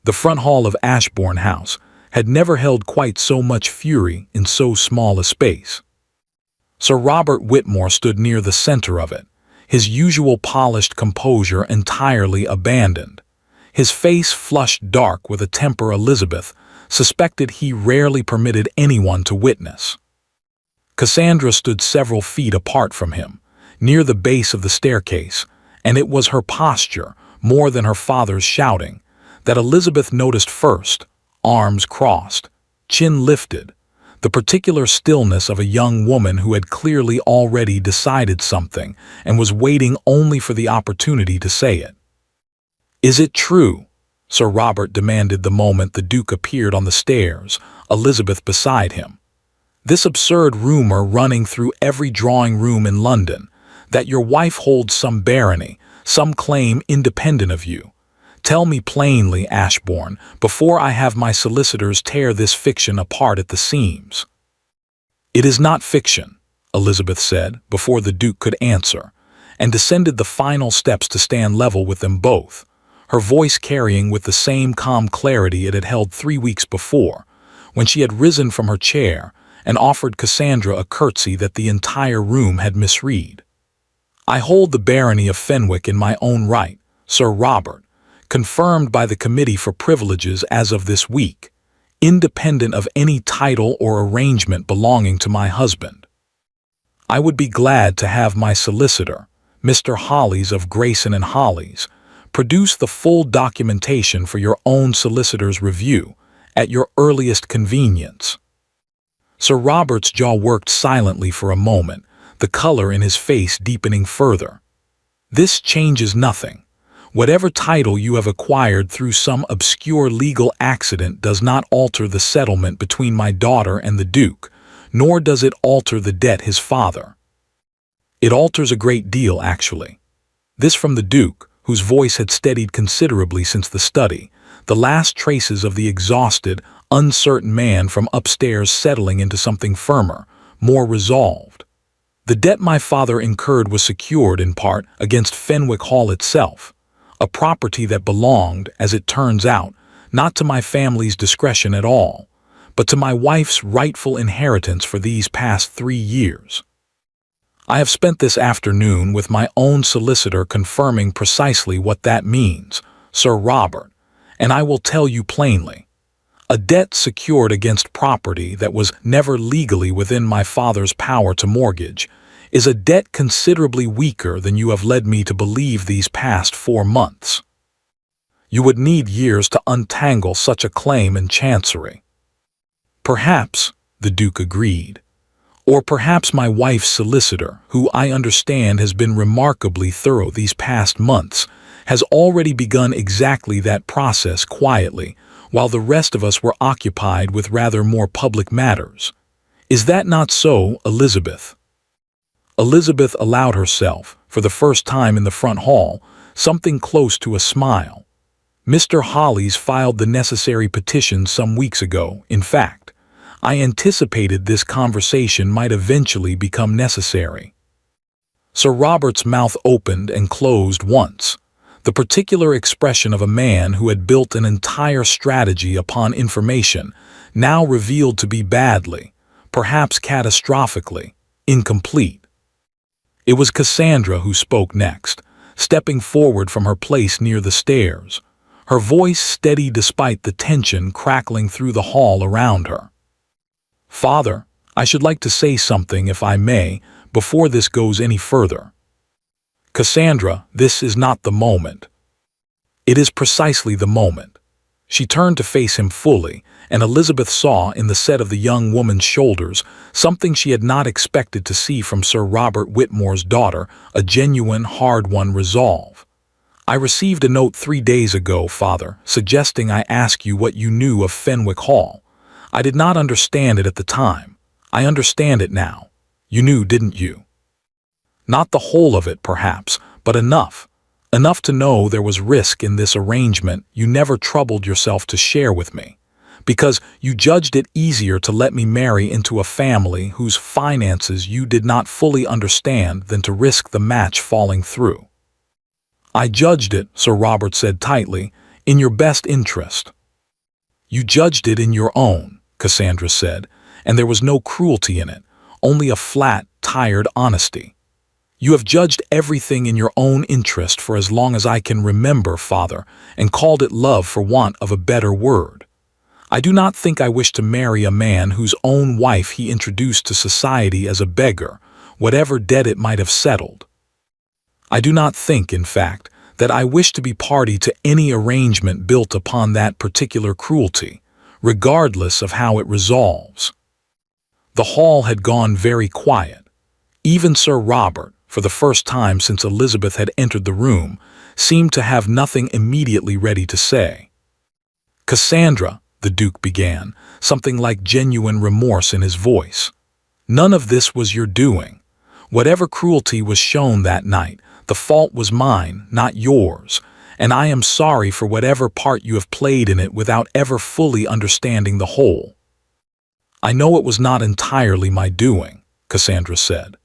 The front hall of Ashbourne House had never held quite so much fury in so small a space. Sir Robert Whitmore stood near the center of it, his usual polished composure entirely abandoned, his face flushed dark with a temper Elizabeth suspected he rarely permitted anyone to witness. Cassandra stood several feet apart from him, near the base of the staircase, and it was her posture, more than her father's shouting, that Elizabeth noticed first, arms crossed, chin lifted, the particular stillness of a young woman who had clearly already decided something and was waiting only for the opportunity to say it. "Is it true?" Sir Robert demanded the moment the Duke appeared on the stairs, Elizabeth beside him. "This absurd rumor running through every drawing-room in London, that your wife holds some barony, some claim independent of you. Tell me plainly, Ashbourne, before I have my solicitors tear this fiction apart at the seams." "It is not fiction," Elizabeth said, before the Duke could answer, and descended the final steps to stand level with them both, her voice carrying with the same calm clarity it had held 3 weeks before, when she had risen from her chair and offered Cassandra a curtsy that the entire room had misread. "I hold the barony of Fenwick in my own right, Sir Robert, confirmed by the Committee for Privileges as of this week, independent of any title or arrangement belonging to my husband. I would be glad to have my solicitor, Mr. Hollies of Grayson and Hollies, produce the full documentation for your own solicitor's review at your earliest convenience." Sir Robert's jaw worked silently for a moment, the color in his face deepening further. "This changes nothing. Whatever title you have acquired through some obscure legal accident does not alter the settlement between my daughter and the Duke, nor does it alter the debt his father." "It alters a great deal, actually." This from the Duke, whose voice had steadied considerably since the study, the last traces of the exhausted, uncertain man from upstairs settling into something firmer, more resolved. "The debt my father incurred was secured, in part, against Fenwick Hall itself, a property that belonged, as it turns out, not to my family's discretion at all, but to my wife's rightful inheritance for these past 3 years. I have spent this afternoon with my own solicitor confirming precisely what that means, Sir Robert, and I will tell you plainly. A debt secured against property that was never legally within my father's power to mortgage is a debt considerably weaker than you have led me to believe these past 4 months. You would need years to untangle such a claim in Chancery." "Perhaps," the Duke agreed, "or perhaps my wife's solicitor, who I understand has been remarkably thorough these past months, has already begun exactly that process quietly, while the rest of us were occupied with rather more public matters. Is that not so, Elizabeth?" Elizabeth allowed herself, for the first time in the front hall, something close to a smile. "Mr. Hollies filed the necessary petition some weeks ago. In fact, I anticipated this conversation might eventually become necessary." Sir Robert's mouth opened and closed once, the particular expression of a man who had built an entire strategy upon information, now revealed to be badly, perhaps catastrophically, incomplete. It was Cassandra who spoke next, stepping forward from her place near the stairs, her voice steady despite the tension crackling through the hall around her. "Father, I should like to say something, if I may, before this goes any further." "Cassandra, this is not the moment." "It is precisely the moment." She turned to face him fully, and Elizabeth saw in the set of the young woman's shoulders something she had not expected to see from Sir Robert Whitmore's daughter, a genuine, hard-won resolve. "I received a note 3 days ago, Father, suggesting I ask you what you knew of Fenwick Hall. I did not understand it at the time. I understand it now. You knew, didn't you? Not the whole of it, perhaps, but enough. Enough to know there was risk in this arrangement you never troubled yourself to share with me, because you judged it easier to let me marry into a family whose finances you did not fully understand than to risk the match falling through." "I judged it," Sir Robert said tightly, "in your best interest." "You judged it in your own," Cassandra said, "and there was no cruelty in it, only a flat, tired honesty. You have judged everything in your own interest for as long as I can remember, Father, and called it love for want of a better word. I do not think I wish to marry a man whose own wife he introduced to society as a beggar, whatever debt it might have settled. I do not think, in fact, that I wish to be party to any arrangement built upon that particular cruelty, regardless of how it resolves." The hall had gone very quiet. Even Sir Robert, for the first time since Elizabeth had entered the room, seemed to have nothing immediately ready to say. "Cassandra," the Duke began, something like genuine remorse in his voice, "none of this was your doing. Whatever cruelty was shown that night, the fault was mine, not yours, and I am sorry for whatever part you have played in it without ever fully understanding the whole." "I know it was not entirely my doing," Cassandra said.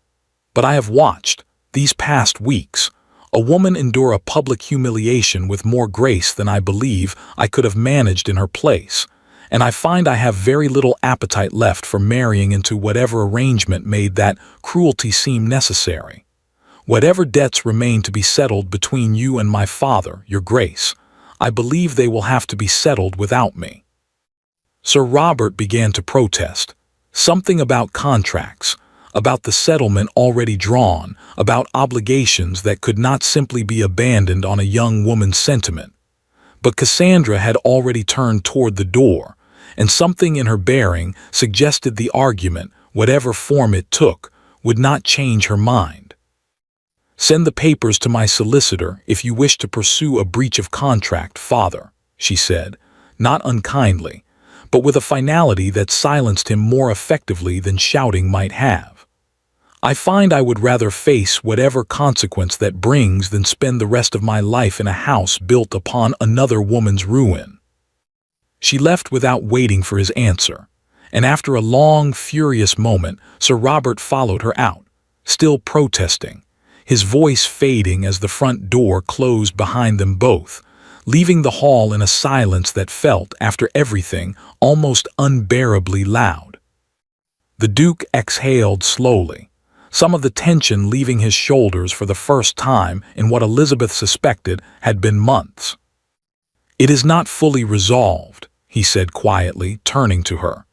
"But I have watched, these past weeks, a woman endure a public humiliation with more grace than I believe I could have managed in her place, and I find I have very little appetite left for marrying into whatever arrangement made that cruelty seem necessary. Whatever debts remain to be settled between you and my father, your grace, I believe they will have to be settled without me." Sir Robert began to protest. Something about contracts, about the settlement already drawn, about obligations that could not simply be abandoned on a young woman's sentiment. But Cassandra had already turned toward the door, and something in her bearing suggested the argument, whatever form it took, would not change her mind. "Send the papers to my solicitor if you wish to pursue a breach of contract, Father," she said, not unkindly, but with a finality that silenced him more effectively than shouting might have. "I find I would rather face whatever consequence that brings than spend the rest of my life in a house built upon another woman's ruin." She left without waiting for his answer, and after a long, furious moment, Sir Robert followed her out, still protesting, his voice fading as the front door closed behind them both, leaving the hall in a silence that felt, after everything, almost unbearably loud. The Duke exhaled slowly, some of the tension leaving his shoulders for the first time in what Elizabeth suspected had been months. "It is not fully resolved," he said quietly, turning to her.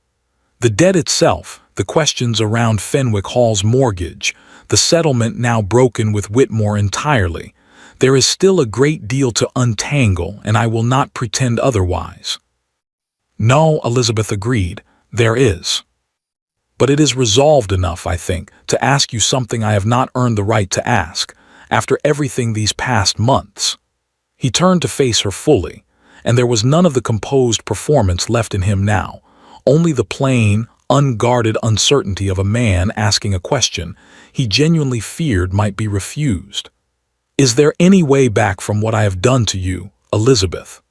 "The debt itself, the questions around Fenwick Hall's mortgage, the settlement now broken with Whitmore entirely, there is still a great deal to untangle, and I will not pretend otherwise." "No," Elizabeth agreed, "there is. But it is resolved enough, I think, to ask you something I have not earned the right to ask, after everything these past months." He turned to face her fully, and there was none of the composed performance left in him now, only the plain, unguarded uncertainty of a man asking a question he genuinely feared might be refused. "Is there any way back from what I have done to you, Elizabeth?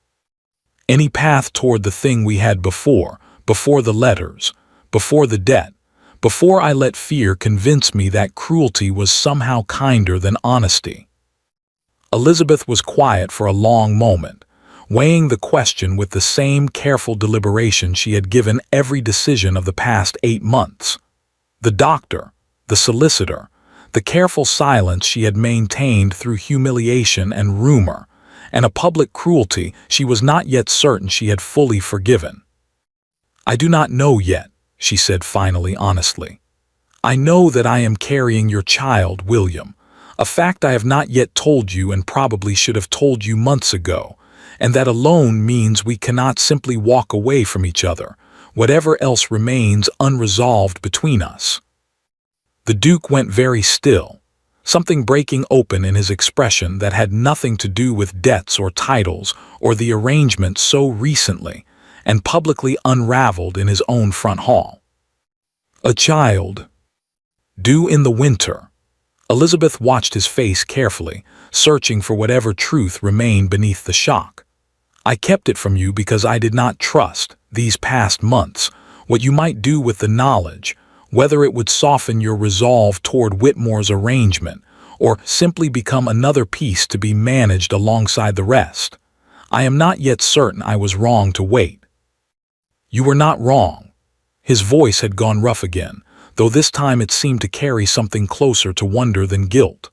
Any path toward the thing we had before the letters, before the debt, before I let fear convince me that cruelty was somehow kinder than honesty?" Elizabeth was quiet for a long moment, weighing the question with the same careful deliberation she had given every decision of the past 8 months. The doctor, the solicitor, the careful silence she had maintained through humiliation and rumor, and a public cruelty she was not yet certain she had fully forgiven. "I do not know yet," she said finally honestly. "I know that I am carrying your child, William, a fact I have not yet told you and probably should have told you months ago, and that alone means we cannot simply walk away from each other, whatever else remains unresolved between us." The Duke went very still, something breaking open in his expression that had nothing to do with debts or titles or the arrangement so recently and publicly unraveled in his own front hall. "A child. Due in the winter." Elizabeth watched his face carefully, searching for whatever truth remained beneath the shock. "I kept it from you because I did not trust, these past months, what you might do with the knowledge, whether it would soften your resolve toward Whitmore's arrangement, or simply become another piece to be managed alongside the rest. I am not yet certain I was wrong to wait." "You were not wrong." His voice had gone rough again, though this time it seemed to carry something closer to wonder than guilt.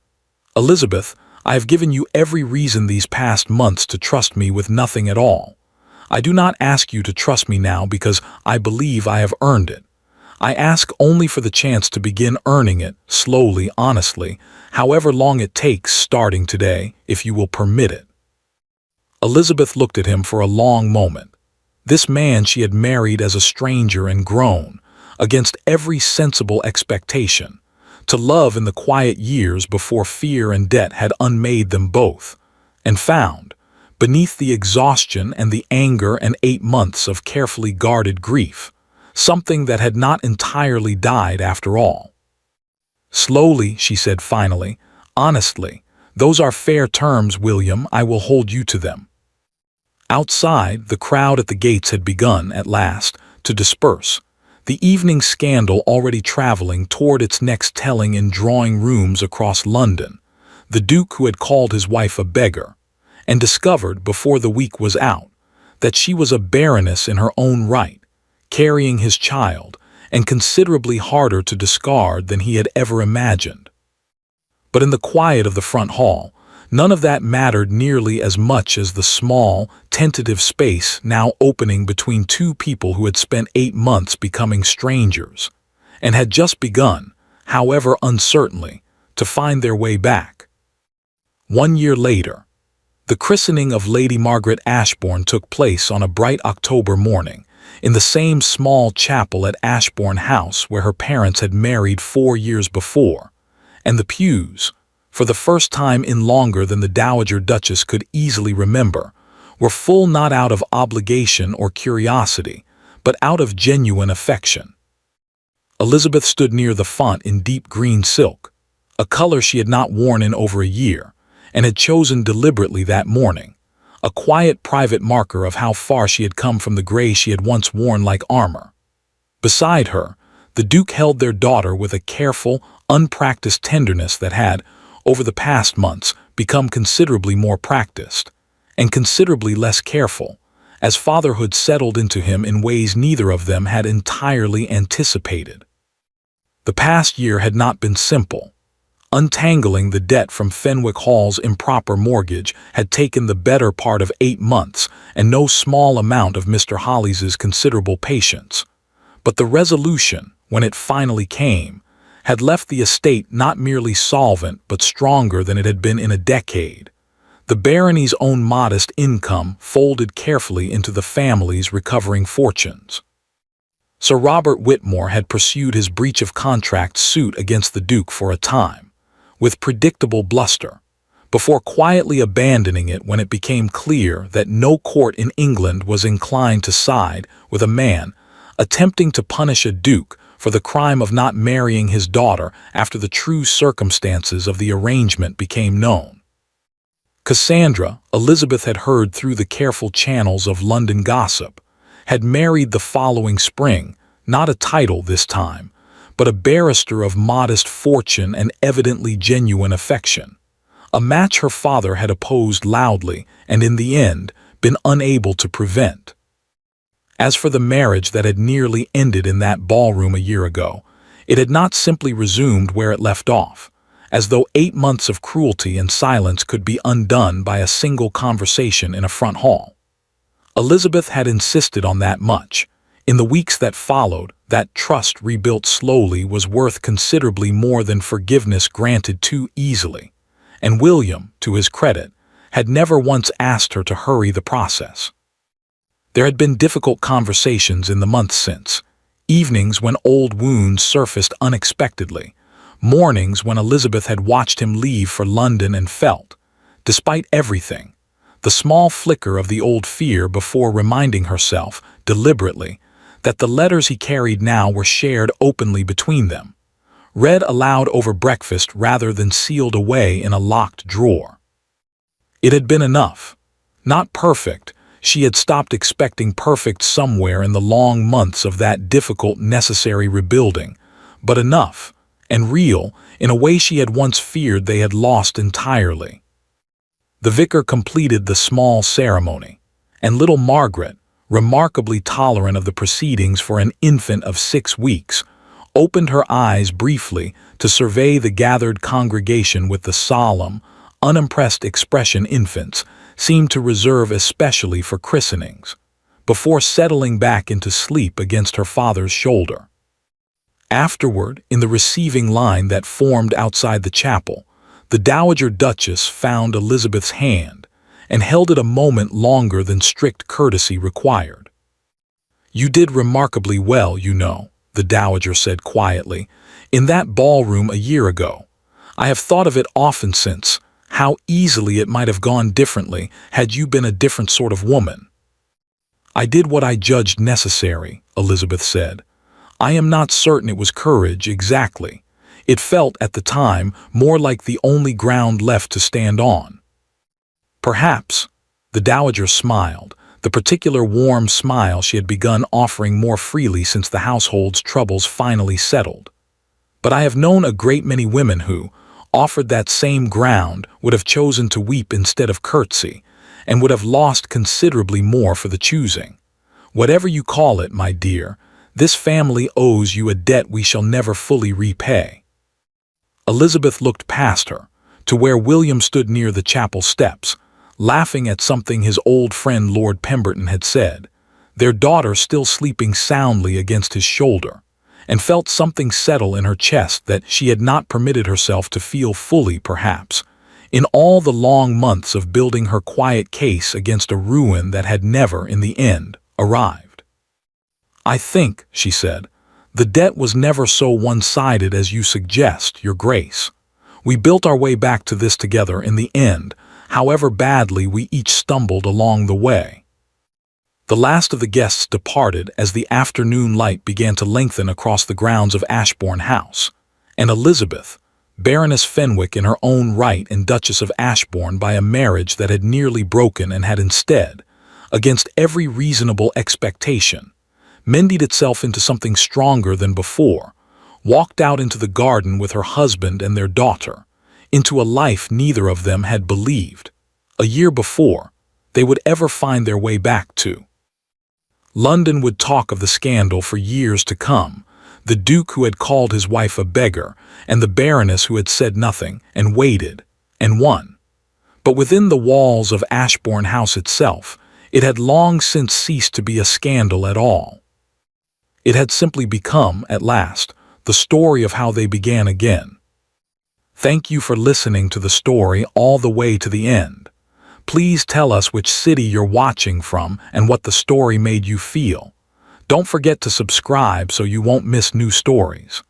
"Elizabeth, I have given you every reason these past months to trust me with nothing at all. I do not ask you to trust me now because I believe I have earned it. I ask only for the chance to begin earning it, slowly, honestly, however long it takes starting today, if you will permit it." Elizabeth looked at him for a long moment. This man she had married as a stranger and grown, against every sensible expectation, to love in the quiet years before fear and debt had unmade them both, and found, beneath the exhaustion and the anger and 8 months of carefully guarded grief, something that had not entirely died after all. "Slowly," she said finally, "honestly, those are fair terms, William. I will hold you to them." Outside, the crowd at the gates had begun, at last, to disperse, the evening scandal already traveling toward its next telling in drawing rooms across London. The Duke, who had called his wife a beggar, and discovered before the week was out that she was a baroness in her own right, carrying his child, and considerably harder to discard than he had ever imagined. But in the quiet of the front hall, none of that mattered nearly as much as the small, tentative space now opening between two people who had spent 8 months becoming strangers, and had just begun, however uncertainly, to find their way back. 1 year later, the christening of Lady Margaret Ashbourne took place on a bright October morning, in the same small chapel at Ashbourne House where her parents had married 4 years before, and the pews, for the first time in longer than the Dowager Duchess could easily remember, were full not out of obligation or curiosity, but out of genuine affection. Elizabeth stood near the font in deep green silk, a color she had not worn in over a year, and had chosen deliberately that morning, a quiet private marker of how far she had come from the gray she had once worn like armor. Beside her, the Duke held their daughter with a careful, unpracticed tenderness that had, over the past months, become considerably more practiced, and considerably less careful, as fatherhood settled into him in ways neither of them had entirely anticipated. The past year had not been simple. Untangling the debt from Fenwick Hall's improper mortgage had taken the better part of 8 months and no small amount of Mr. Hollies's considerable patience. But the resolution, when it finally came, had left the estate not merely solvent but stronger than it had been in a decade. The barony's own modest income folded carefully into the family's recovering fortunes. Sir Robert Whitmore had pursued his breach of contract suit against the Duke for a time, with predictable bluster, before quietly abandoning it when it became clear that no court in England was inclined to side with a man attempting to punish a duke for the crime of not marrying his daughter after the true circumstances of the arrangement became known. Cassandra, Elizabeth had heard through the careful channels of London gossip, had married the following spring, not a title this time, but a barrister of modest fortune and evidently genuine affection, a match her father had opposed loudly and in the end been unable to prevent. As for the marriage that had nearly ended in that ballroom a year ago, it had not simply resumed where it left off, as though 8 months of cruelty and silence could be undone by a single conversation in a front hall. Elizabeth had insisted on that much. In the weeks that followed, that trust rebuilt slowly was worth considerably more than forgiveness granted too easily, and William, to his credit, had never once asked her to hurry the process. There had been difficult conversations in the months since, evenings when old wounds surfaced unexpectedly, mornings when Elizabeth had watched him leave for London and felt, despite everything, the small flicker of the old fear before reminding herself, deliberately, that the letters he carried now were shared openly between them, read aloud over breakfast rather than sealed away in a locked drawer. It had been enough. Not perfect. She had stopped expecting perfect somewhere in the long months of that difficult, necessary rebuilding, but enough, and real, in a way she had once feared they had lost entirely. The vicar completed the small ceremony, and little Margaret, remarkably tolerant of the proceedings for an infant of 6 weeks, opened her eyes briefly to survey the gathered congregation with the solemn, unimpressed expression infants seemed to reserve especially for christenings, before settling back into sleep against her father's shoulder. Afterward, in the receiving line that formed outside the chapel, the Dowager Duchess found Elizabeth's hand and held it a moment longer than strict courtesy required. "You did remarkably well, you know," the Dowager said quietly, "in that ballroom a year ago. I have thought of it often since, how easily it might have gone differently had you been a different sort of woman." "I did what I judged necessary," Elizabeth said. "I am not certain it was courage exactly. It felt, at the time, more like the only ground left to stand on." "Perhaps," the Dowager smiled, the particular warm smile she had begun offering more freely since the household's troubles finally settled. "But I have known a great many women who, offered that same ground, would have chosen to weep instead of curtsy, and would have lost considerably more for the choosing. Whatever you call it, my dear, this family owes you a debt we shall never fully repay." Elizabeth looked past her, to where William stood near the chapel steps, laughing at something his old friend Lord Pemberton had said, their daughter still sleeping soundly against his shoulder, and felt something settle in her chest that she had not permitted herself to feel fully, perhaps, in all the long months of building her quiet case against a ruin that had never, in the end, arrived. "I think," she said, "the debt was never so one-sided as you suggest, Your Grace. We built our way back to this together in the end, however badly we each stumbled along the way." The last of the guests departed as the afternoon light began to lengthen across the grounds of Ashbourne House, and Elizabeth, Baroness Fenwick in her own right and Duchess of Ashbourne by a marriage that had nearly broken and had instead, against every reasonable expectation, mended itself into something stronger than before, walked out into the garden with her husband and their daughter, into a life neither of them had believed, a year before, they would ever find their way back to. London would talk of the scandal for years to come, the Duke who had called his wife a beggar, and the Baroness who had said nothing, and waited, and won. But within the walls of Ashbourne House itself, it had long since ceased to be a scandal at all. It had simply become, at last, the story of how they began again. Thank you for listening to the story all the way to the end. Please tell us which city you're watching from and what the story made you feel. Don't forget to subscribe so you won't miss new stories.